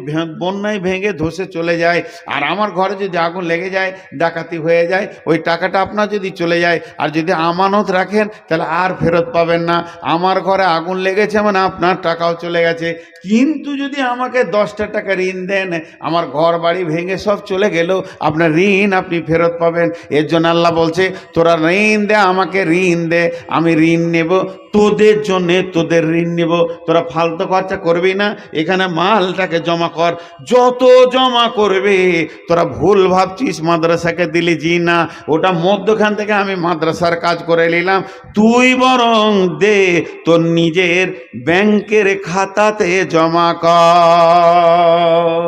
বন্যায় ভেঙে ধসে চলে যায়, আর আমার ঘরে যদি আগুন লেগে যায়, ডাকাতি হয়ে যায়, ওই টাকাটা আপনার যদি চলে যায়, আর যদি আমানত রাখেন তাহলে আর ফেরত পাবেন না। আমার ঘরে আগুন লেগেছে মানে আপনার টাকাও চলে গেছে। কিন্তু যদি আমাকে 10টা টাকা ঋণ দেন, আমার ঘর বাড়ি ভেঙে সব চলে গেলেও আপনার ঋণ আপনি ফেরত পাবেন। এর জন্য আল্লাহ বলছে তোরা ঋণ দে, আমাকে ঋণ দে, আমি ঋণ নেব তোদের জন্যে, তোদের ঋণ নেব। তোরা ফালতু খরচা করবি না, এখানে মালটাকে জমা কর, যত জমা করবে। তোরা ভুল ভাবছিস মাদ্রাসাকে দিলি, জি না, ওটা মধ্যখান থেকে আমি মাদ্রাসার কাজ করে নিলাম। তুই বরং দে তোর নিজের ব্যাংকের খাতাতে জমা কর।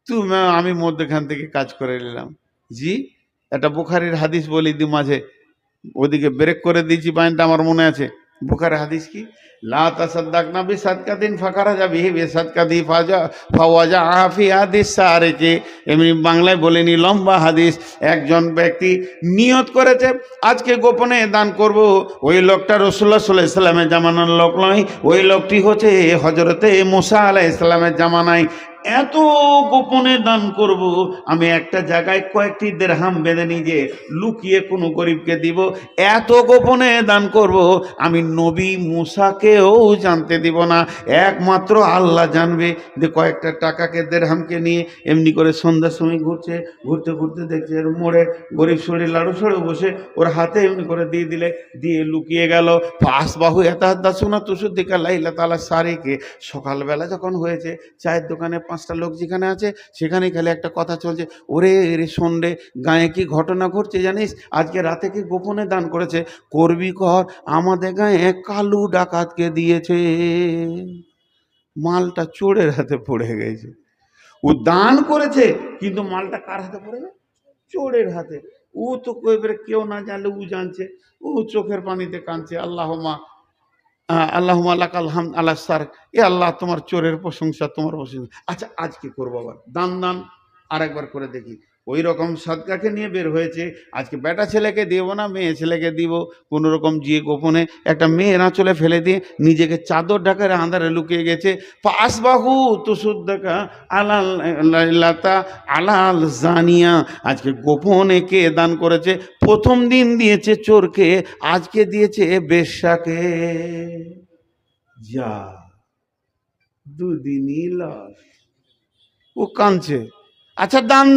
তুমি আমি মধ্যখান থেকে কাজ করে নিলাম। জি, একটা বুখারীর হাদিস বলি দি মাঝে, ওদিকে ব্রেক করে দিয়েছি পয়েন্টটা আমার মনে আছে। বুখারীর হাদিস কি, লা তাসাদদাকনা বিসাদকাতিন ফাখারাজা বিহি বিসাদকাতি ফাওয়াজা আফি হাদিস সারেকে। এমনি বাংলায় বলেনি, লম্বা হাদিস। একজন ব্যক্তি নিয়ত করেছে আজকে গোপনে দান করব, ওই লোকটা রাসূলুল্লাহ সাল্লাল্লাহু আলাইহি ওয়াসাল্লামের জামানার লোক নয়, ওই লোকটি হচ্ছে হযরতে মুসা আলাইহিস সালামের জামানায়। এত গোপনে দান করব, আমি একটা জায়গায় কয়েকটি দিরহাম বেঁধে নিজে লুকিয়ে কোনো গরিবকে দিব, এত গোপনে দান করব, আমি নবী মুসাকেও জানতে দিব না, একমাত্র আল্লাহ জানবে। যে কয়েকটা টাকাকে দিরহামকে নিয়ে এমনি করে সন্ধ্যার সময় ঘুরছে, ঘুরতে ঘুরতে দেখছে এর মোড়ে গরিব শরীর লাড়ু সরে বসে, ওর হাতে এমনি করে দিয়ে দিলে, দিয়ে লুকিয়ে গেল। পাশ বাহু এতাহাদ্দাসুনা তুসুদ্দিকা লাইলা তাআলা সারিকে। সকালবেলা যখন হয়েছে, চায়ের দোকানে 5টা লোক যেখানে আছে সেখানেই খালি একটা কথা চলছে, ওরে রে সন্ডে গায়ে কি ঘটনা ঘটছে জানিস, আজকে রাতে কি গোপনে দান করেছে, করবি কর, আমাদের গায়ে কালু ডাকাতকে দিয়েছে। মালটা চোরের হাতে পড়ে গেছে। ও দান করেছে কিন্তু মালটা কার হাতে পড়ে গেছে? চোরের হাতে। ও তো এবারে কেউ না জানলে ও জানছে, ও চোখের পানিতে কাঁদছে, আল্লাহুম্মা আল্লাহুম্মা লাকাল হামদ আলা সার, এ আল্লাহ তোমার চোরের প্রশংসা, তোমার প্রশংসা। আচ্ছা আজ কি করবো, আবার দান আরেকবার করে দেখি। ওই রকম সদকাকে নিয়ে বের হয়েছে, আজকে বেটা ছেলেকে দিব না, মেয়ে ছেলেকে দিব। কোনো রকম গিয়ে গোপনে একটা মেয়ের আঁচলে ফেলে দিয়ে নিজেকে চাদর ঢাকার আন্ধারে লুকিয়ে গেছে। পাঁচ বাহু তুসুদ্দাকা আলাল লাতা আলাল জানিয়া। আজকে গোপনে কে দান করেছে? প্রথম দিন দিয়েছে চোরকে, আজকে দিয়েছে বেশ্যাকে। যা দুদিনই লস। ও কাঁদছে। আচ্ছা দান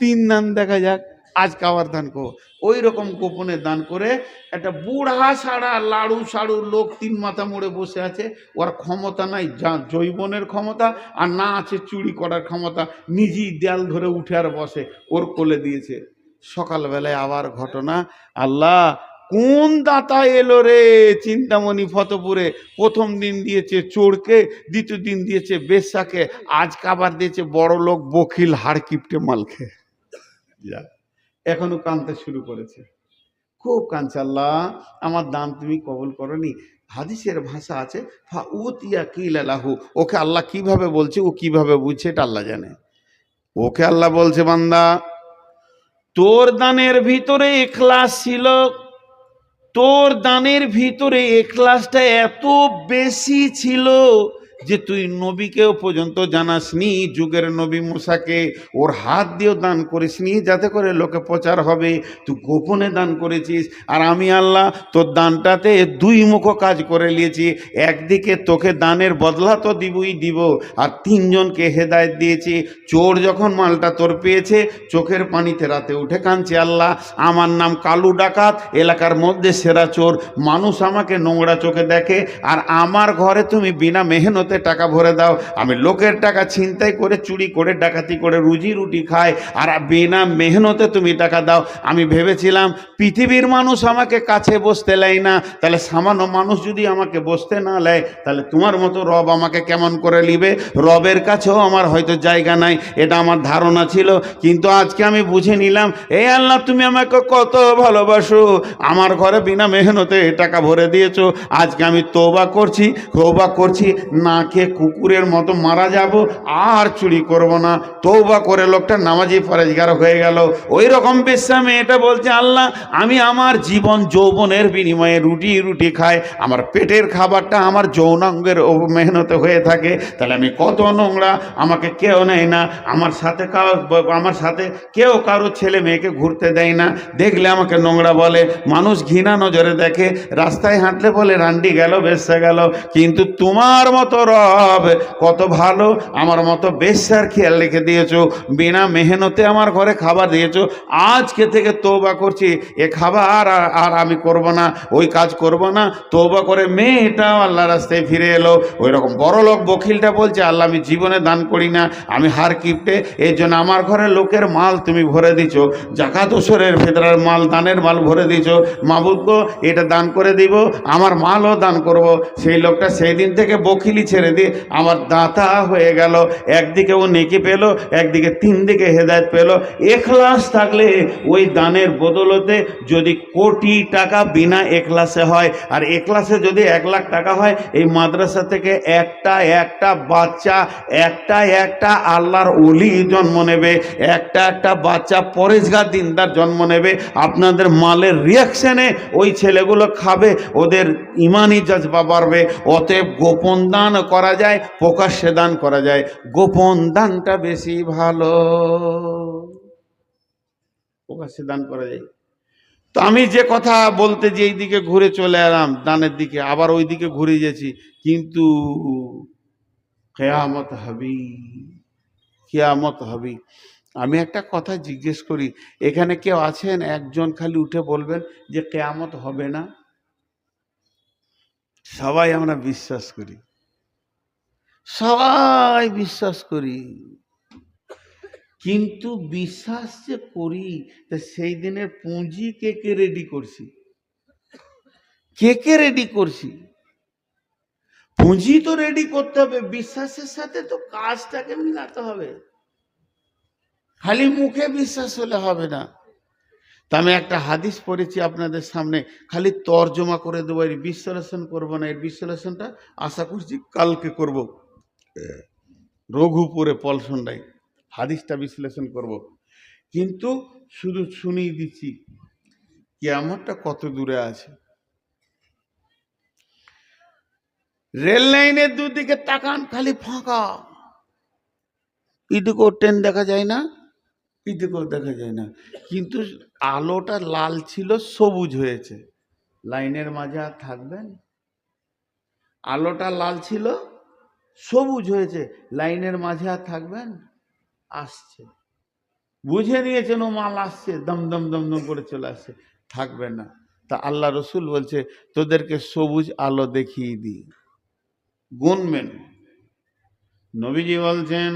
3 দান দেখা যাক, আজকে আবার দান করো। ওই রকম গোপনে দান করে একটা বুড়া সারা লাড়ু সাড়ু লোক 3 মাথা মোড়ে বসে আছে, ওর ক্ষমতা নাই জৈবনের ক্ষমতা, আর না আছে চুরি করার ক্ষমতা, নিজেই দেয়াল ধরে উঠে আর বসে, ওর কোলে দিয়েছে। সকালবেলায় আবার ঘটনা, আল্লাহ কোন দাতা এলো রে চিন্তামণি ফতেপুরে। প্রথম দিন দিয়েছে চোরকে, দ্বিতীয় দিন দিয়েছে বেশ্যাকে, আজ আবার দিয়েছে বড় লোক বখিল হাড় কিপটে মালকে। যা এখনো কাঁদতে শুরু করেছে, খুব কাঁদছে, আল্লাহ আমার দান তুমি কবুল করনি। হাদিসের ভাষা আছে ফা উতিয়া কিলালাহু, ওকে আল্লাহ কিভাবে বলছে, ও কিভাবে বুঝছে এটা আল্লাহ জানে। ওকে আল্লাহ বলছে, বান্দা তোর দানের ভিতরে ইখলাস ছিল, তোর দানের ভিতরে ইখলাসটা এত বেশি ছিল যে তুই নবীকেও পর্যন্ত জানাসনি, যুগের নবী মুসাকে ওর হাত দিয়েও দান করিসনি যাতে করে লোকে প্রচার হবে, তুই গোপনে দান করেছিস। আর আমি আল্লাহ তোর দানটাতে 2 মুখ কাজ করে নিয়েছি, একদিকে তোকে দানের বদলা তো দিবই দিব, আর 3 জনকে হেদায়েত দিয়েছি। চোর যখন মালটা তোর পেয়েছে চোখের পানিতে রাতে উঠে কাঁদছে, আল্লাহ আমার নাম কালু ডাকাত, এলাকার মধ্যে সেরা চোর, মানুষ আমাকে নোংরা চোখে দেখে, আর আমার ঘরে তুমি বিনা মেহনত টাকা ভরে দাও, আমি লোকের টাকা ছিনতাই করে চুরি করে ডাকাতি করে রুজি রুটি খাই, আর বিনা মেহনতে তুমি টাকা দাও। আমি ভেবেছিলাম পৃথিবীর মানুষ আমাকে কাছে বসতে নেয় না, তাহলে সামান্য মানুষ যদি আমাকে বসতে না নেয় তাহলে তোমার মতো রব আমাকে কেমন করে নিবে? রবের কাছেও আমার হয়তো জায়গা নাই, এটা আমার ধারণা ছিল। কিন্তু আজকে আমি বুঝে নিলাম, এই আল্লাহ তুমি আমাকে কত ভালোবাসো, আমার ঘরে বিনা মেহনতে টাকা ভরে দিয়েছো। আজকে আমি তওবা করছি, না খেয়ে কুকুরের মতো মারা যাব, আর চুরি করব না। তওবা করে লোকটা নামাজি পরেজগার হয়ে গেল। ওই রকম বেশ্যা মেয়েটা বলছে, আল্লাহ আমি আমার জীবন যৌবনের বিনিময়ে রুটি খাই, আমার পেটের খাবারটা আমার যৌনাঙ্গের মেহনতে হয়ে থাকে, তাহলে আমি কত নোংরা, আমাকে কেউ নেয় না, আমার সাথে কেউ কারো ছেলে মেয়েকে ঘুরতে দেয় না, দেখলে আমাকে নোংরা বলে, মানুষ ঘৃণা নজরে দেখে, রাস্তায় হাঁটলে বলে রান্ডি গেল বেশ্যা গেল। কিন্তু তোমার মতো রব কত ভালো, আমার মতো বেশ্যার খেয়াল রেখে দিয়েছো, বিনা মেহনতে আমার ঘরে খাবার দিয়েছো। আজকে থেকে তওবা করছি, এ খাবার আর আমি করব না, ওই কাজ করব না। তওবা করে মেয়েটাও আল্লাহ রাস্তায় ফিরে এলো। ওই রকম বড় লোক বখিলটা বলছে, আল্লাহ আমি জীবনে দান করি না, আমি হার কিপটে, এই জন্য আমার ঘরে লোকের মাল তুমি ভরে দিছো, জাকাত ওসরের ফিতরার মাল, দানের মাল ভরে দিছো, মাবুদ গো এটা দান করে দিব, আমার মালও দান করব। সেই লোকটা সেই দিন থেকে বখিলি ছেড়ে ছেড়ে দিয়ে আমার দাতা হয়ে গেল। একদিকে ও নেকি পেল, একদিকে 3 দিকে হেদায়েত পেল। এখলাস থাকলে ওই দানের বদলতে যদি কোটি টাকা বিনা এখলাসে হয়, আর এখলাসে যদি 1 লাখ টাকা হয়, এই মাদ্রাসা থেকে একটা বাচ্চা একটা আল্লাহর ওলি জন্ম নেবে, একটা বাচ্চা পরেজগার দিনদার জন্ম নেবে। আপনাদের মালের রিয়াকশনে ওই ছেলেগুলো খাবে, ওদের ইমানি জজবা বাড়বে। অতএব গোপন দান করা যায়, প্রকাশ্যে দান করা যায়, গোপন দানটা বেশি ভালো, প্রকাশ্যে দান করা যায়। তো আমি যে কথা বলতে যে এই দিকে ঘুরে চলে এলাম দানের দিকে, আবার ওই দিকে ঘুরে গেছি, কিন্তু কিয়ামত হবি, কিয়ামত হবি। আমি একটা কথা জিজ্ঞেস করি, এখানে কেউ আছেন একজন খালি উঠে বলবেন যে কিয়ামত হবে না? সবাই আমরা বিশ্বাস করি, সবাই বিশ্বাস করি, কিন্তু বিশ্বাস যে করি তা সেই দিনের পুঁজি কে কে রেডি করছি, কে কে রেডি করছি? পুঁজি তো রেডি করতে হবে, বিশ্বাসের সাথে তো কাজটাকে মিলাতে হবে। খালি মুখে বিশ্বাস হলে হবে না। তা আমি একটা হাদিস পড়েছি আপনাদের সামনে, খালি তর্জমা করে দেবো, এর বিশ্লেষণ করবো না। এর বিশ্লেষণটা আশা করছি কালকে করব, রঘুপুরে পলসন্ডায় হাদিসটা বিশ্লেষণ করব। কিন্তু শুধু শুনিয়ে দিচ্ছি কিয়ামতটা কত দূরে আছে। রেল লাইনের দুদিকে তাকান, খালি ফাঁকা, এদিকেও ট্রেন দেখা যায় না, এদিকেও দেখা যায় না, কিন্তু আলোটা লাল ছিল সবুজ হয়েছে। লাইনের মাঝে আর থাকবেন? আলোটা লাল ছিল সবুজ হয়েছে, লাইনের মাঝে আর থাকবেন? আসছে, বুঝে নিয়েছেন ও মাল আসছে, দম দম দম দম করে চলে আসছে, থাকবে না। তা আল্লাহ রসুল বলছে তোদেরকে সবুজ আলো দেখিয়ে দিই, গুনবেন। নবীজি বলছেন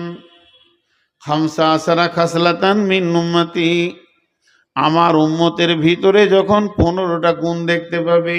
খামসা আসারা খাসলাতান মিন উম্মতি, আমার উম্মতের ভিতরে যখন 15টা গুণ দেখতে পাবে,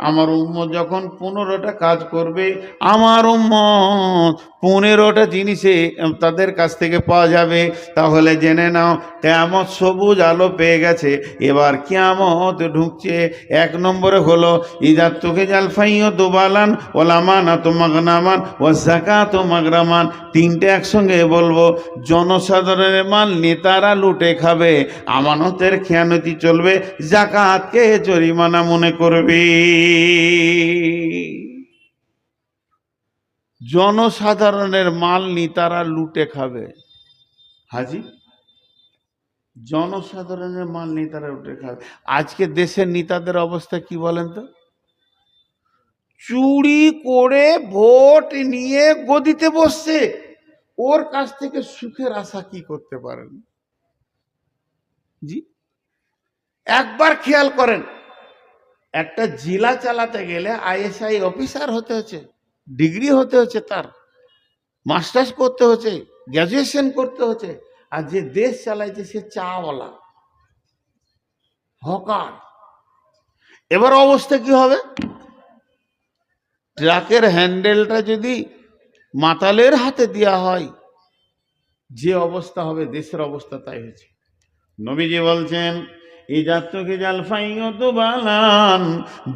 আমার উম্মত যখন 15টা কাজ করবে, আমার উম্মত 15টা জিনিসে তাদের কাছ থেকে পাওয়া যাবে, তাহলে জেনে নাও কিয়ামত সবুজ আলো পেয়ে গেছে। এবার কিয়ামত ঢুকছে। 1 নম্বরে হলো ইজাত তোকে জালফাইও দুবালান ওলামানাত মাগনামান ও যাকাত মাগরামান। 3টে একসঙ্গে বলবো, জনসাধারণের মাল নেতারা লুটে খাবে, আমানতের খেয়ানতি চলবে, যাকাতকে জরিমানা মনে করবি। জনসাধারণের মাল নেতারা লুটে খাবে। হাজি, জনসাধারণের মাল নেতারা লুটে খাবে। আজকে দেশের নেতাদের অবস্থা কি বলেন তো? চুরি করে ভোট নিয়ে গদিতে বসছে, ওর কাছ থেকে সুখের আশা কি করতে পারেন? জি, একবার খেয়াল করেন, একটা জেলা চালাতে গেলে আইএসআই অফিসার হতে হচ্ছে, ডিগ্রি হতে হচ্ছে, তার মাস্টার্স করতে হচ্ছে, গ্র্যাজুয়েশন করতে হচ্ছে। আর যে দেশ চালাইছে সে চাওয়ালা, হকার। এবার অবস্থা কি হবে? ট্রাকের হ্যান্ডেলটা যদি মাতালের হাতে দেওয়া হয়, যে অবস্থা হবে, দেশের অবস্থা তাই হয়েছে। নবীজি বলছেন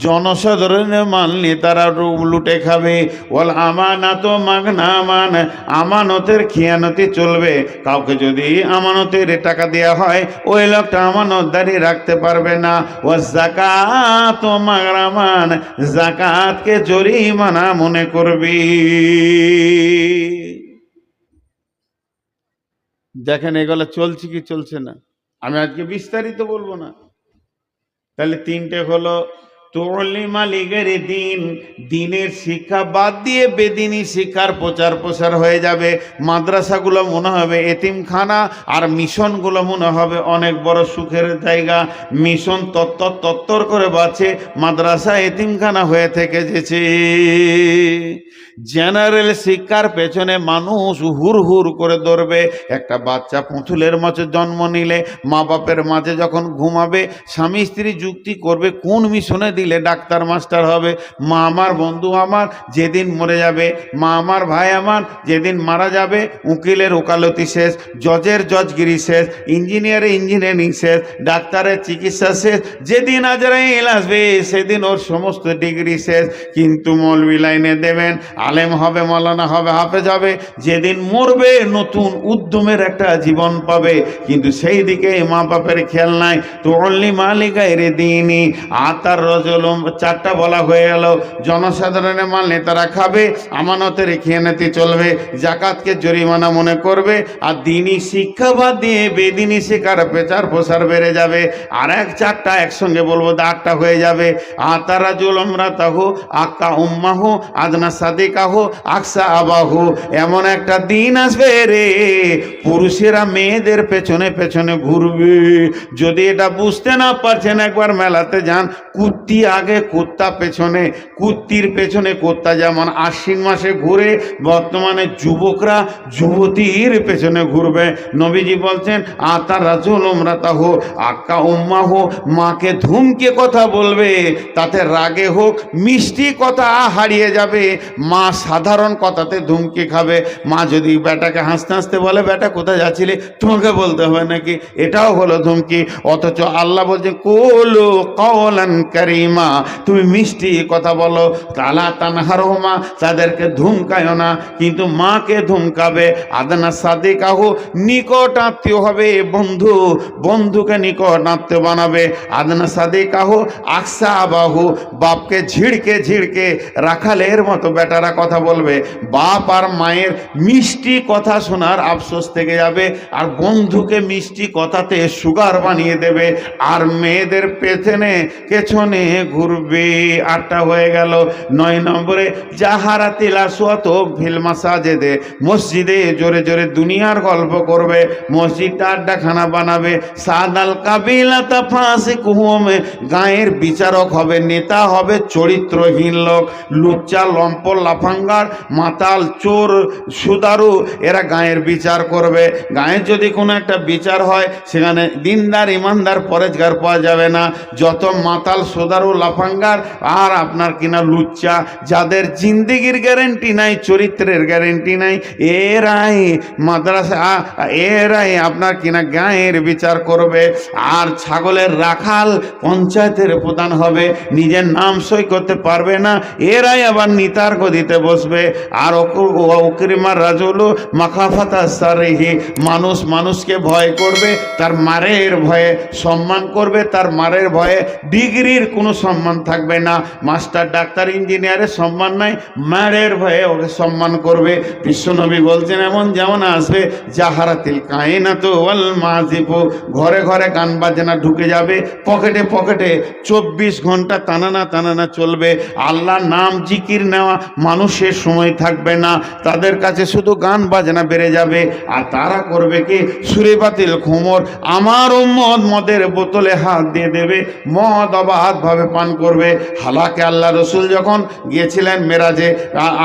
জনসাধারণের মাল নেতারা লুটে খাবে। ওয়াল আমানাত মাগনামান, আমানতের খেয়ানতি চলবে। কাউকে যদি আমানতের টাকা দেওয়া হয়, ওই লোকটা আমানতদারি রাখতে পারবে না। ওয়া যাকাত মাগরামান, যাকাতকে জরিমানা মনে করবি। দেখেন এগুলো চলছে কি চলছে না, আমি আজকে বিস্তারিত বলবো না। তাহলে 3টে হলো তোলি মালিকের দিন, দিনের শিক্ষা বাদ দিয়ে বেদিনী শিক্ষার প্রচার প্রসার হয়ে যাবে। মাদ্রাসাগুলো মনে হবে এতিমখানা, আর মিশনগুলো মনে হবে অনেক বড় সুখের জায়গা। মিশন তত্তর করে বাঁচে, মাদ্রাসা এতিমখানা হয়ে থেকে যেছে। জেনারেল শিক্ষার পেছনে মানুষ হুর হুর করে দৌড়বে। একটা বাচ্চা পুঁথুলের মাঝে জন্ম নিলে মা বাপের মাঝে যখন ঘুমাবে স্বামী স্ত্রী যুক্তি করবে কোন মিশনে দিলে ডাক্তার মাস্টার হবে। মা আমার, বন্ধু আমার যেদিন মরে যাবে, মা আমার, ভাই আমার যেদিন মারা যাবে, উকিলের ওকালতি শেষ, জজের জজগিরি শেষ, ইঞ্জিনিয়ারের ইঞ্জিনিয়ারিং শেষ, ডাক্তারের চিকিৎসা শেষ। যেদিন আজরাইল আসবে সেদিন ওর সমস্ত ডিগ্রি শেষ। কিন্তু মৌলবি লাইনে দেবেন, আলেম হবে, মৌলানা হবে, হাফেজ হবে। যেদিন মরবে নতুন উদ্যমের একটা জীবন পাবে, কিন্তু সেই দিকে মা বাপের খেয়াল নাই। তো অনলি মালিকা এর দিনই আতার রজলম, চারটা বলা হয়ে গেল। জনসাধারণের মাল নেতারা খাবে, আমানতের খেয়ানাতি চলবে, জাকাতকে জরিমানা মনে করবে, আর দিনই শিক্ষা বাদ দিয়ে বেদিনী শিক্ষার প্রচার প্রসার বেড়ে যাবে। আর এক চারটা একসঙ্গে বলবো, দাগটা হয়ে যাবে। আতারা জুলমরা তাহু আক্কা উম্মাহু আদনা সাদিকাহু আকসা আবাহু। এমন একটা দিন আসবে রে, পুরুষেরা মেয়েদের পেছনে পেছনে ঘুরবে। যদি এটা বুঝতে না পারছেন, একবার মেলাতে যান। কুত্তি আগে, কুত্তা পেছনে। কুত্তির পেছনে কুত্তা যেমন আশ্বিন মাসে ঘুরে, বর্তমানে যুবকরা যুবতীর পেছনে ঘুরবে। নবীজি বলছেন আতা রাজুল উমরাতাহু আক্কা উম্মাহু, মাকে ধুমকে কথা বলবে, তাতে রাগে হোক মিষ্টি কথা হারিয়ে যাবে। মা সাধারণ কথাতে ধুমকি খাবে। মা যদি বেটাকে হাসতে হাসতে বলে, বেটা কোথায় যাচ্ছিলে, তোমাকে বলতে হবে নাকি? এটাও হলো ধুমকি। অথচ আল্লাহ বলছে কুলু কওলান কারীমা, তুমি মিষ্টি কথা বলো। তালা তানহারহুমা, তাদেরকে ধুমকায়ও না, কিন্তু মাকে ধুমকাবে। আদনা সাদিকাহু, নিকট আত্মীয় হবে, বন্ধু, বন্ধুকে নিকট আত্মীয় বানাবে। আদনা সাদিকাহু আকসা আবাহু, বাপকে ঝিড়কে ঝিড়কে রাখালের মতো বেটারা কথা বলবে। বাপ আর মায়ের মিষ্টি কথা শোনার আফসোস থেকে যাবে, আর বন্ধুকে মিষ্টি কথাতে সুগার বানিয়ে দেবে, আর মেয়েদের পেছনে পেছনে ঘুরবে। আটটা হয়ে গেল। 9 নম্বরে জাহারাতিল আসওয়াত ফিল মাসাজিদে, মসজিদে জোরে জোরে দুনিয়ার গল্প করবে, মসজিদটা আড্ডাখানা বানাবে। সাদাল কাবিলাতা ফাসিকুহুম, গায়ের বিচারক হবে, নেতা হবে চরিত্রহীন লোক, লুচ্চা লম্প লাফাঙ্গার মাতাল চোর সুদারু, এরা গায়ের বিচার করবে। গায়ের যদি কোনো একটা বিচার হয়, সেখানে দিনদার ইমানদার পরেজগার পাওয়া যাবে না। যত মাতাল সুদারু লাফাঙ্গার আর আপনার কিনা লুচ্চা, যাদের জিন্দিগির গ্যারেন্টি নাই, চরিত্রের গ্যারেন্টি নাই, এরাই মাদ্রাসা, এরাই আপনার কিনা গায়ের বিচার করবে। আর ছাগলের রাখাল পঞ্চায়েতের প্রধান হবে, নিজের নাম সই করতে পারবে না, এরাই আবার নিতার্ক দিতে বসবে। আর উকরিমার রাজুলু মাখাফাতা সারিহি, মানুষ মানুষকে ভয় করবে, তার মারের ভয়ে সম্মান করবে, তার মারের ভয়ে। ডিগ্রির কোনো সম্মান থাকবে না, মাস্টার ডাক্তার ইঞ্জিনিয়ারের সম্মান নাই, মারের ভয়ে ওকে সম্মান করবে। বিশ্বনবী বলছেন এমন যেমন আসবে জাহারাতিল কায়নাতু ওয়াল মাজিফু, ঘরে ঘরে গান বাজনা ঢুকে যাবে, পকেটে পকেটে 24 ঘন্টা টানানা টানানা চলবে। আল্লাহর নাম জিকির নেওয়া মানুষের সময় থাকবে না, তাদের কাছে শুধু গান বাজনা বেড়ে যাবে। আর তারা করবে কি, সুরে বাতিল খুমর, আমার উম্মত মদের বোতলে হাত দিয়ে দেবে, মদ অবাধভাবে পান করবে। হালাকে আল্লাহ রসুল যখন গিয়েছিলেন মেরাজে,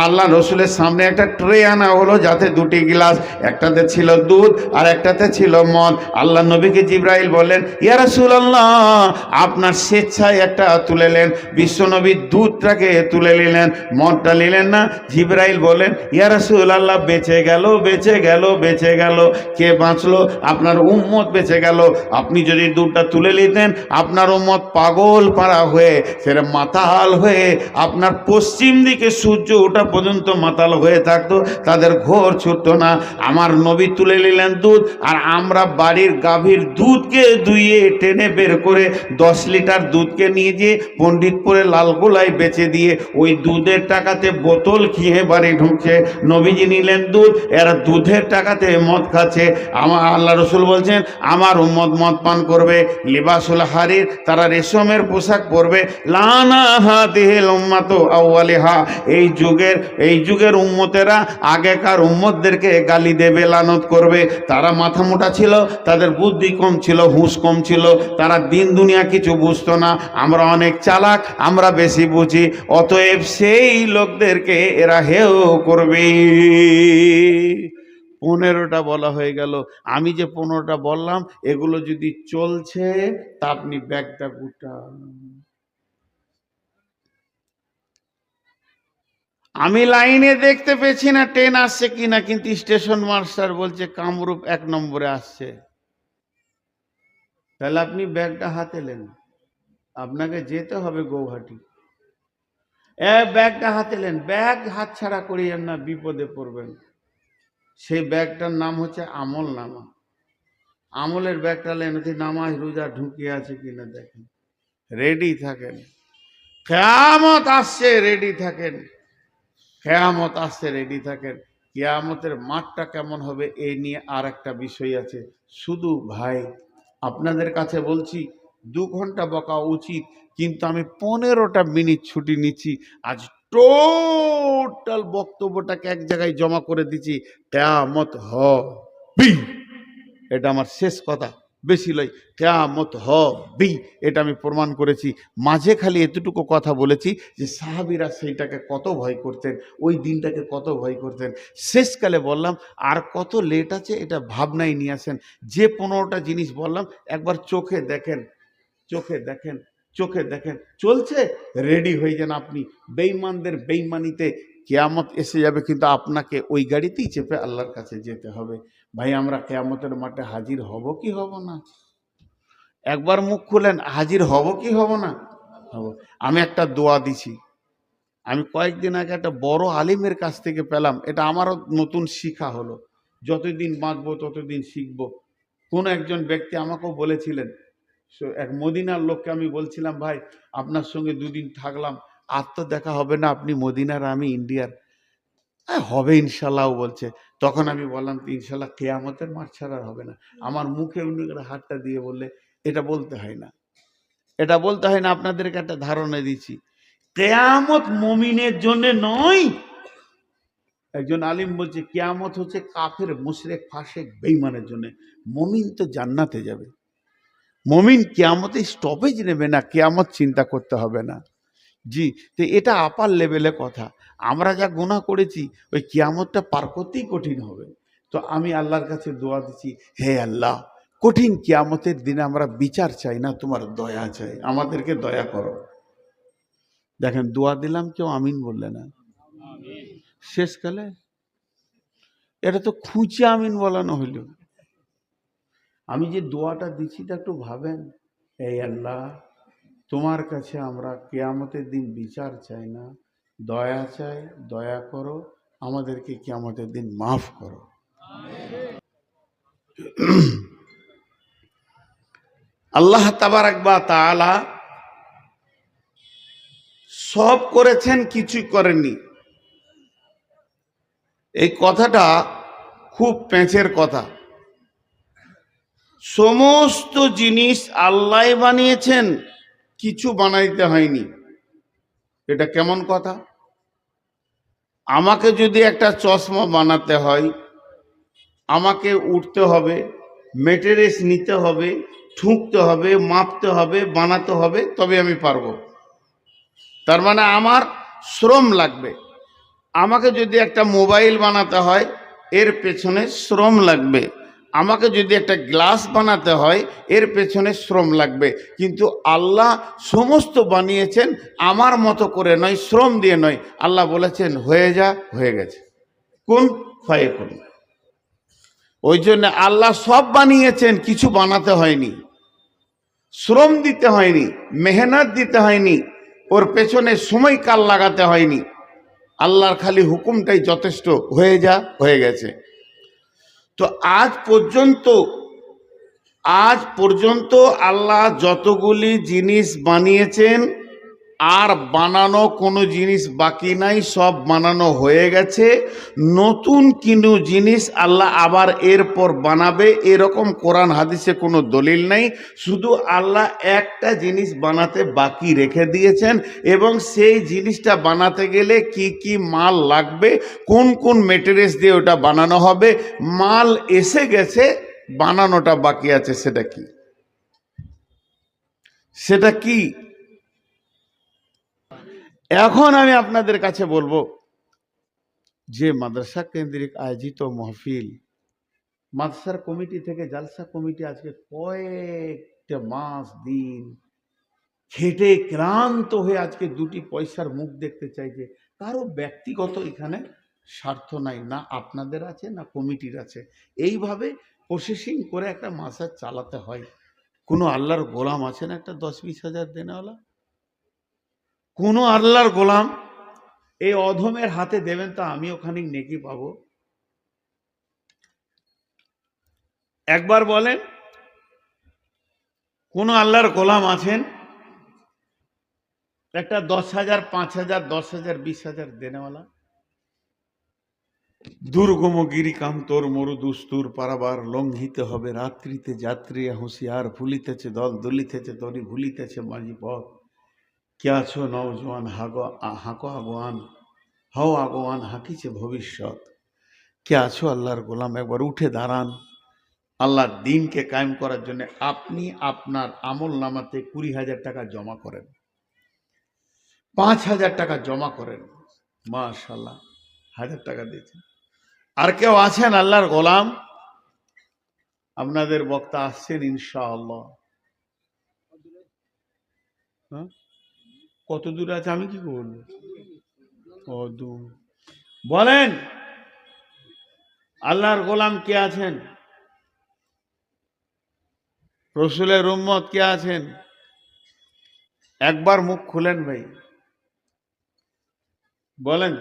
আল্লাহ রসুলের সামনে একটা ট্রে আনা হলো, যাতে 2টি গ্লাস, একটাতে ছিল দুধ আর একটাতে ছিল মদ। আল্লাহ নবীকে জিবরাইল বললেন, ইয়া রাসূলুল্লাহ, আপনার স্বেচ্ছায় একটা তুলে নেন। বিশ্বনবী দুধটাকে তুলে নিলেন, মদটা নিলেন না। জিবরাইল বললেন, ইয়া রাসূলুল্লাহ, বেঁচে গেল, বেঁচে গেল, বেঁচে গেল। কে বাঁচলো? আপনার উম্মত বেঁচে গেল। আপনি যদি দুধটা তুলে নিতেন, আপনার উম্মত পাগল পাড়া হয়ে, সেটা মাতাল হয়ে, আপনার পশ্চিম দিকে সূর্য ওঠা পর্যন্ত মাতাল হয়ে থাকতো, তাদের ঘোর ছুটতো না। আমার নবী তুলে নিলেন দুধ, আর আমরা বাড়ির গাভীর দুধকে দুইয়ে টেনে বের করে 10 লিটার দুধকে নিয়ে গিয়ে পণ্ডিতপুরে লালগোলায় বেচে দিয়ে ওই দুধের টাকাতে বোতল খেয়ে বাড়ি ঢুকছে। নবীজি নিলেন দুধ, এরা দুধের টাকাতে মদ খাচ্ছে। আমার আল্লাহ রসুল বলছেন, আমার উম্মত মদ পান করবে। লিবাসুল হারির, তারা রেশমের পোশাক পরবে। লানা হাদিহিল উম্মাতু আউয়ালিহা, এই যুগের উম্মতেরা আগেকার উম্মতদেরকে গালি দেবে, লানত করবে। তারা মাথা মোটা ছিল, তাদের বুদ্ধি কম ছিল, হুঁশ কম ছিল, তারা দিন দুনিয়া কিছু বুঝতো না। আমরা অনেক চালাক, আমরা বেশি বুঝি। অতএব সেই লোকদের তোমাদেরকে এরা হেও করবে। 15টা বলা হয়ে গেল। আমি যে 15টা বললাম এগুলো যদি চলছে তা আপনি ব্যাগটা গুটান। আমি লাইনে দেখতে পেয়েছি না ট্রেন আসছে কিনা, কিন্তু স্টেশন মাস্টার বলছে কামরূপ 1 নম্বরে আসছে। তাহলে আপনি ব্যাগটা হাতে নেন, আপনাকে যেতে হবে গৌহাটি। ব্যাগটা হাতে নেন, ব্যাগ হাত ছাড়া করিয়েন না, বিপদে পড়বেন। সেই ব্যাগটার নাম হচ্ছে আমল নামা। আমলের ব্যাগটা নেন, নামাজ রোজা ঢুকিয়ে আছে কিনা দেখেন, রেডি থাকেন। কিয়ামত আসছে, রেডি থাকেন। কিয়ামত আসছে, রেডি থাকেন। কিয়ামতের মাঠটা কেমন হবে এই নিয়ে আর একটা বিষয় আছে। শুধু ভাই আপনাদের কাছে বলছি 2 ঘন্টা বকা উচিত, কিন্তু আমি 15টা মিনিট ছুটি নিচ্ছি। আজ টোটাল বক্তব্যটাকে এক জায়গায় জমা করে দিচ্ছি। কিয়ামত হবে, এটা আমার শেষ কথা, বেশি লয়। কিয়ামত হবে, এটা আমি প্রমাণ করেছি। মাঝে খালি এতটুকু কথা বলেছি যে সাহাবীরা সেইটাকে কত ভয় করতেন, ওই দিনটাকে কত ভয় করতেন। শেষকালে বললাম আর কত লেট আছে এটা ভাবনায় নিয়ে আসেন। যে 15টা জিনিস বললাম একবার চোখে দেখেন, চোখে দেখেন, চোখে দেখেন, চলছে, রেডি হয়ে যান আপনি। বেঈমানদের বেঈমানিতে কিয়ামত এসে যাবে, কিন্তু আপনাকে ওই গাড়িতেই চেপে আল্লাহর কাছে যেতে হবে। ভাই আমরা কিয়ামতের মাঠে হাজির হব কি হব না? একবার মুখ খুলেন, হাজির হব কি হব না? হব। আমি একটা দোয়া দিছি, আমি কয়েকদিন আগে একটা বড় আলিমের কাছ থেকে পেলাম, এটা আমারও নতুন শিক্ষা হলো। যতদিন বাঁচবো ততদিন শিখবো। কোন একজন ব্যক্তি আমাকেও বলেছিলেন, এক মদিনার লোককে আমি বলছিলাম, ভাই আপনার সঙ্গে 2 দিন থাকলাম, আর তো দেখা হবে না, আপনি মদিনার আমি ইন্ডিয়ার। হ্যাঁ হবে ইনশাল্লাহ বলছে। তখন আমি বললাম ইনশাল্লাহ কিয়ামতের মাঠ ছাড়া আর হবে না। আমার মুখে উনি হাতটা দিয়ে বললে এটা বলতে হয় না, এটা বলতে হয় না। আপনাদেরকে একটা ধারণা দিচ্ছি, কিয়ামত মুমিনের জন্য নয়। একজন আলিম বলছে কিয়ামত হচ্ছে কাফের মুশরিক ফাসিক বেঈমানের জন্য। মুমিন তো জান্নাতে যাবে, মুমিন কিয়ামতে স্টপেজ নেবে না, কিয়ামত চিন্তা করতে হবে না। জি, তো এটা আপার লেভেলে কথা। আমরা যা গুনাহ করেছি ওই কিয়ামতটা পার করতেই কঠিন হবে। তো আমি আল্লাহর কাছে দোয়া দিচ্ছি, হে আল্লাহ কঠিন কিয়ামতের দিনে আমরা বিচার চাই না, তোমার দয়া চাই, আমাদেরকে দয়া করো। দেখেন দোয়া দিলাম, কেউ আমিন বললে না। শেষকালে এটা তো খুঁচে আমিন বলানো হইল। আমি যে দোয়াটা দিচ্ছি তা একটু ভাবেন, হে আল্লাহ তোমার কাছে আমরা কিয়ামতের দিন বিচার চাই না, দয়া চাই, দয়া করো, আমাদেরকে কিয়ামতের দিন মাফ করো। আল্লাহ তাবারাক ওয়া তাআলা সব করেছেন, কিছুই করেননি। এই কথাটা খুব পেঁচের কথা। সমস্ত জিনিস আল্লাহ বানিয়েছেন, কিছু বানাইতে হয়নি। এটা কেমন কথা? আমাকে যদি একটা চশমা বানাতে হয়, আমাকে উঠতে হবে, মেটেরিয়ালস নিতে হবে, ঠুকতে হবে, মাপতে হবে, বানাতে হবে, তবে আমি পারবো। তার মানে আমার শ্রম লাগবে। আমাকে যদি একটা মোবাইল বানাতে হয় এর পেছনে শ্রম লাগবে, আমাকে যদি একটা গ্লাস বানাতে হয় এর পেছনে শ্রম লাগবে। কিন্তু আল্লাহ সমস্ত বানিয়েছেন আমার মতো করে নয়, শ্রম দিয়ে নয়। আল্লাহ বলেছেন হয়ে যা, হয়ে গেছে, কোন ফায়াকুন। ওই জন্য আল্লাহ সব বানিয়েছেন, কিছু বানাতে হয়নি, শ্রম দিতে হয়নি, মেহনত দিতে হয়নি, ওর পেছনে সময়কাল লাগাতে হয়নি। আল্লাহর খালি হুকুমটাই যথেষ্ট, হয়ে যা, হয়ে গেছে। তো আজ পর্যন্ত আল্লাহ যতগুলি জিনিস বানিয়েছেন আর বানানো কোনো জিনিস বাকি নাই, সব বানানো হয়ে গেছে। নতুন কোনো জিনিস আল্লাহ আবার এরপর বানাবে এরকম কোরআন হাদিসে কোনো দলিল নাই। শুধু আল্লাহ একটা জিনিস বানাতে বাকি রেখে দিয়েছেন, এবং সেই জিনিসটা বানাতে গেলে কি কি মাল লাগবে, কোন কোন মেটেরিয়ালস দিয়ে ওটা বানানো হবে, মাল এসে গেছে, বানানোটা বাকি আছে। সেটা কি? সেটা কি? এখন আমি আপনাদের কাছে বলবো, যে মাদ্রাসা কেন্দ্রিক আয়োজিত মাহফিল, মাদ্রাসার কমিটি থেকে জালসা কমিটি আজকে কয়েকটা মাস দিন খেটে ক্লান্ত হয়ে আজকে দুটি পয়সার মুখ দেখতে চাইছে। কারো ব্যক্তিগত এখানে স্বার্থ নাই, না আপনাদের আছে না কমিটির আছে। এইভাবে প্রসেসিং করে একটা মাদ্রাসা চালাতে হয়। কোনো আল্লাহর গোলাম আছে না একটা 10-20 হাজার দেনেওয়ালা? কোনো আল্লাহর গোলাম এই অধমের হাতে দেবেন তো আমি ওখানে নেকি পাবো? একবার বলেন, কোন আল্লাহর গোলাম আছেন একটা 10,000, 5,000, 10,000, 20,000 দেনেওয়ালা? দুর্গম গিরিকাম তোর মরু দুস্তুর পারাবার লঙ্ঘিতে হবে রাত্রিতে যাত্রী হুঁশিয়ার ভুলিতেছে দল দুলিতেছে তরি ভুলিতেছে মাঝি পথ। কে আছো নওজোয়ান হাঁকো আগুয়ান, হও আগুয়ান হাঁকিছে ভবিষ্যৎ। কে আছো আল্লাহর গোলাম, একবার উঠে দাঁড়ান। আল্লাহর দিনকে কায়েম করার জন্য আপনি আপনার আমল নামাতে 20,000 টাকা জমা করেন, 5,000 টাকা জমা করেন, মাশাআল্লাহ 1,000 টাকা দিয়েছেন। আর কেউ আছেন আল্লাহর গোলাম? আপনাদের বক্তা আসছেন ইনশাআল্লাহ। কত দূর আছে আমি কি করব? বলেন আল্লাহর গোলাম কে আছেন? রসুলের উম্মত কে আছেন? একবার মুখ খুলেন ভাই, বলেন।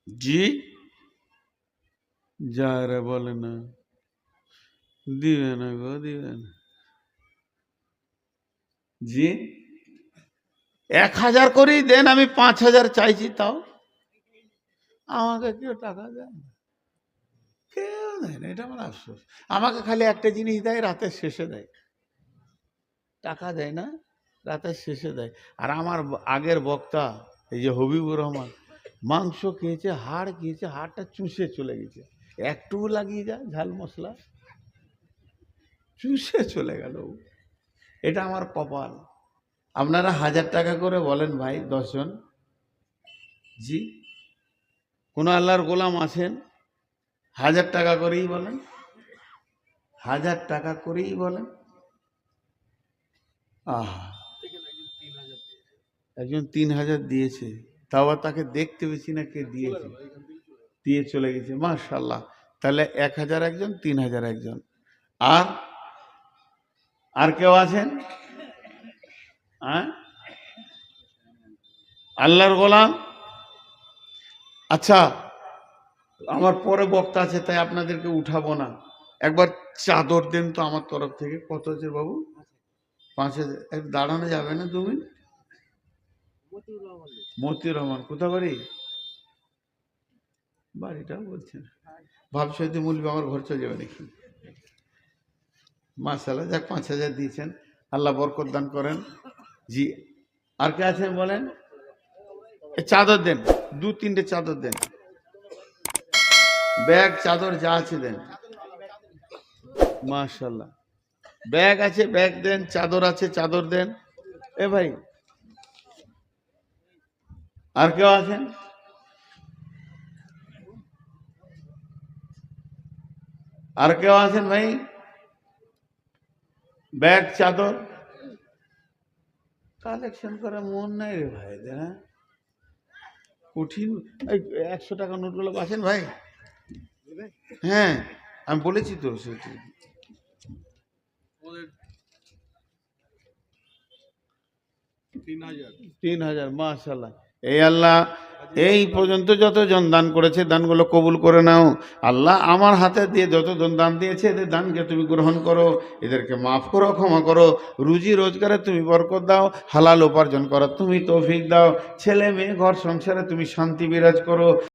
জি যা রে বলে না, দিবে না গো, দিবে না। জি 1,000 করেই দেন, আমি 5,000 চাইছি, তাও আমাকে কেউ টাকা দেয় না, কেউ দেয় না। এটা আমার আফসোস। আমাকে খালি একটা জিনিস দেয়, রাতের শেষে দেয়, টাকা দেয় না, রাতের শেষে দেয়। আর আমার আগের বক্তা এই যে হবিবুর রহমান, মাংস খেয়েছে, হাড় খেয়েছে, হাড়টা চুষে চলে গেছে, একটু লাগিয়ে যায় ঝাল মশলা, চুষে চলে গেল। এটা আমার কপাল। আপনারা 1,000 টাকা করে বলেন ভাই, 10 জন। জি কোন আল্লাহর গোলাম আছেন? 1,000 টাকা করেই বলেন, 1,000 টাকা করেই বলেন। একজন 3,000 দিয়েছে, তাও তাকে দেখতে পেয়েছি না কে দিয়েছে, দিয়ে চলে গেছে, মাশাআল্লাহ। তাহলে 1,000 একজন, 3,000 একজন। আর কেউ আছেন? আল্লাহর গোলাম। আচ্ছা আমার পরে বক্তা আছে, তাই আপনাদেরকে উঠাবো না। একবার চাদর দেন তো আমার তরফ থেকে। কত আছে বাবু? 5,000। দাঁড়ানো যাবে না 2 মিনিট? মতিউর রহমান কোথা বাড়ি? বাড়িটা বলছেন, ভাবছি হয়তো মূল্য আমার ঘর চলে যাবে নাকি। মাশাআল্লাহ, যাক 5,000 দিয়েছেন, আল্লাহ বরকত দান করেন। জি আর কে আছেন বলেন? চাদর দেন, 2-3টে চাদর দেন, ব্যাগ চাদর যা আছে দেন। মাশাআল্লাহ, ব্যাগ আছে ব্যাগ দেন, চাদর আছে চাদর দেন। এ ভাই আর কেউ আছেন? আর কেউ আছেন ভাই? ব্যাগ চাদর কালেকশন করার মন নাই রে ভাই, হ্যাঁ কঠিন। 100 টাকা নোটগুলো আছেন ভাই? হ্যাঁ আমি বলেছি তো, সেটি 3,000। মাশাআল্লাহ। এই আল্লাহ এই পর্যন্ত যত জন দান করেছে দানগুলো কবুল করে নাও। আল্লাহ আমার হাতে দিয়ে যত জন দান দিয়েছে এদের দানকে তুমি গ্রহণ করো, এদেরকে মাফ করো, ক্ষমা করো। রুজি রোজগারে তুমি বরকত দাও, হালাল উপার্জন করো তুমি তৌফিক দাও। ছেলে মেয়ে ঘর সংসারে তুমি শান্তি বিরাজ করো।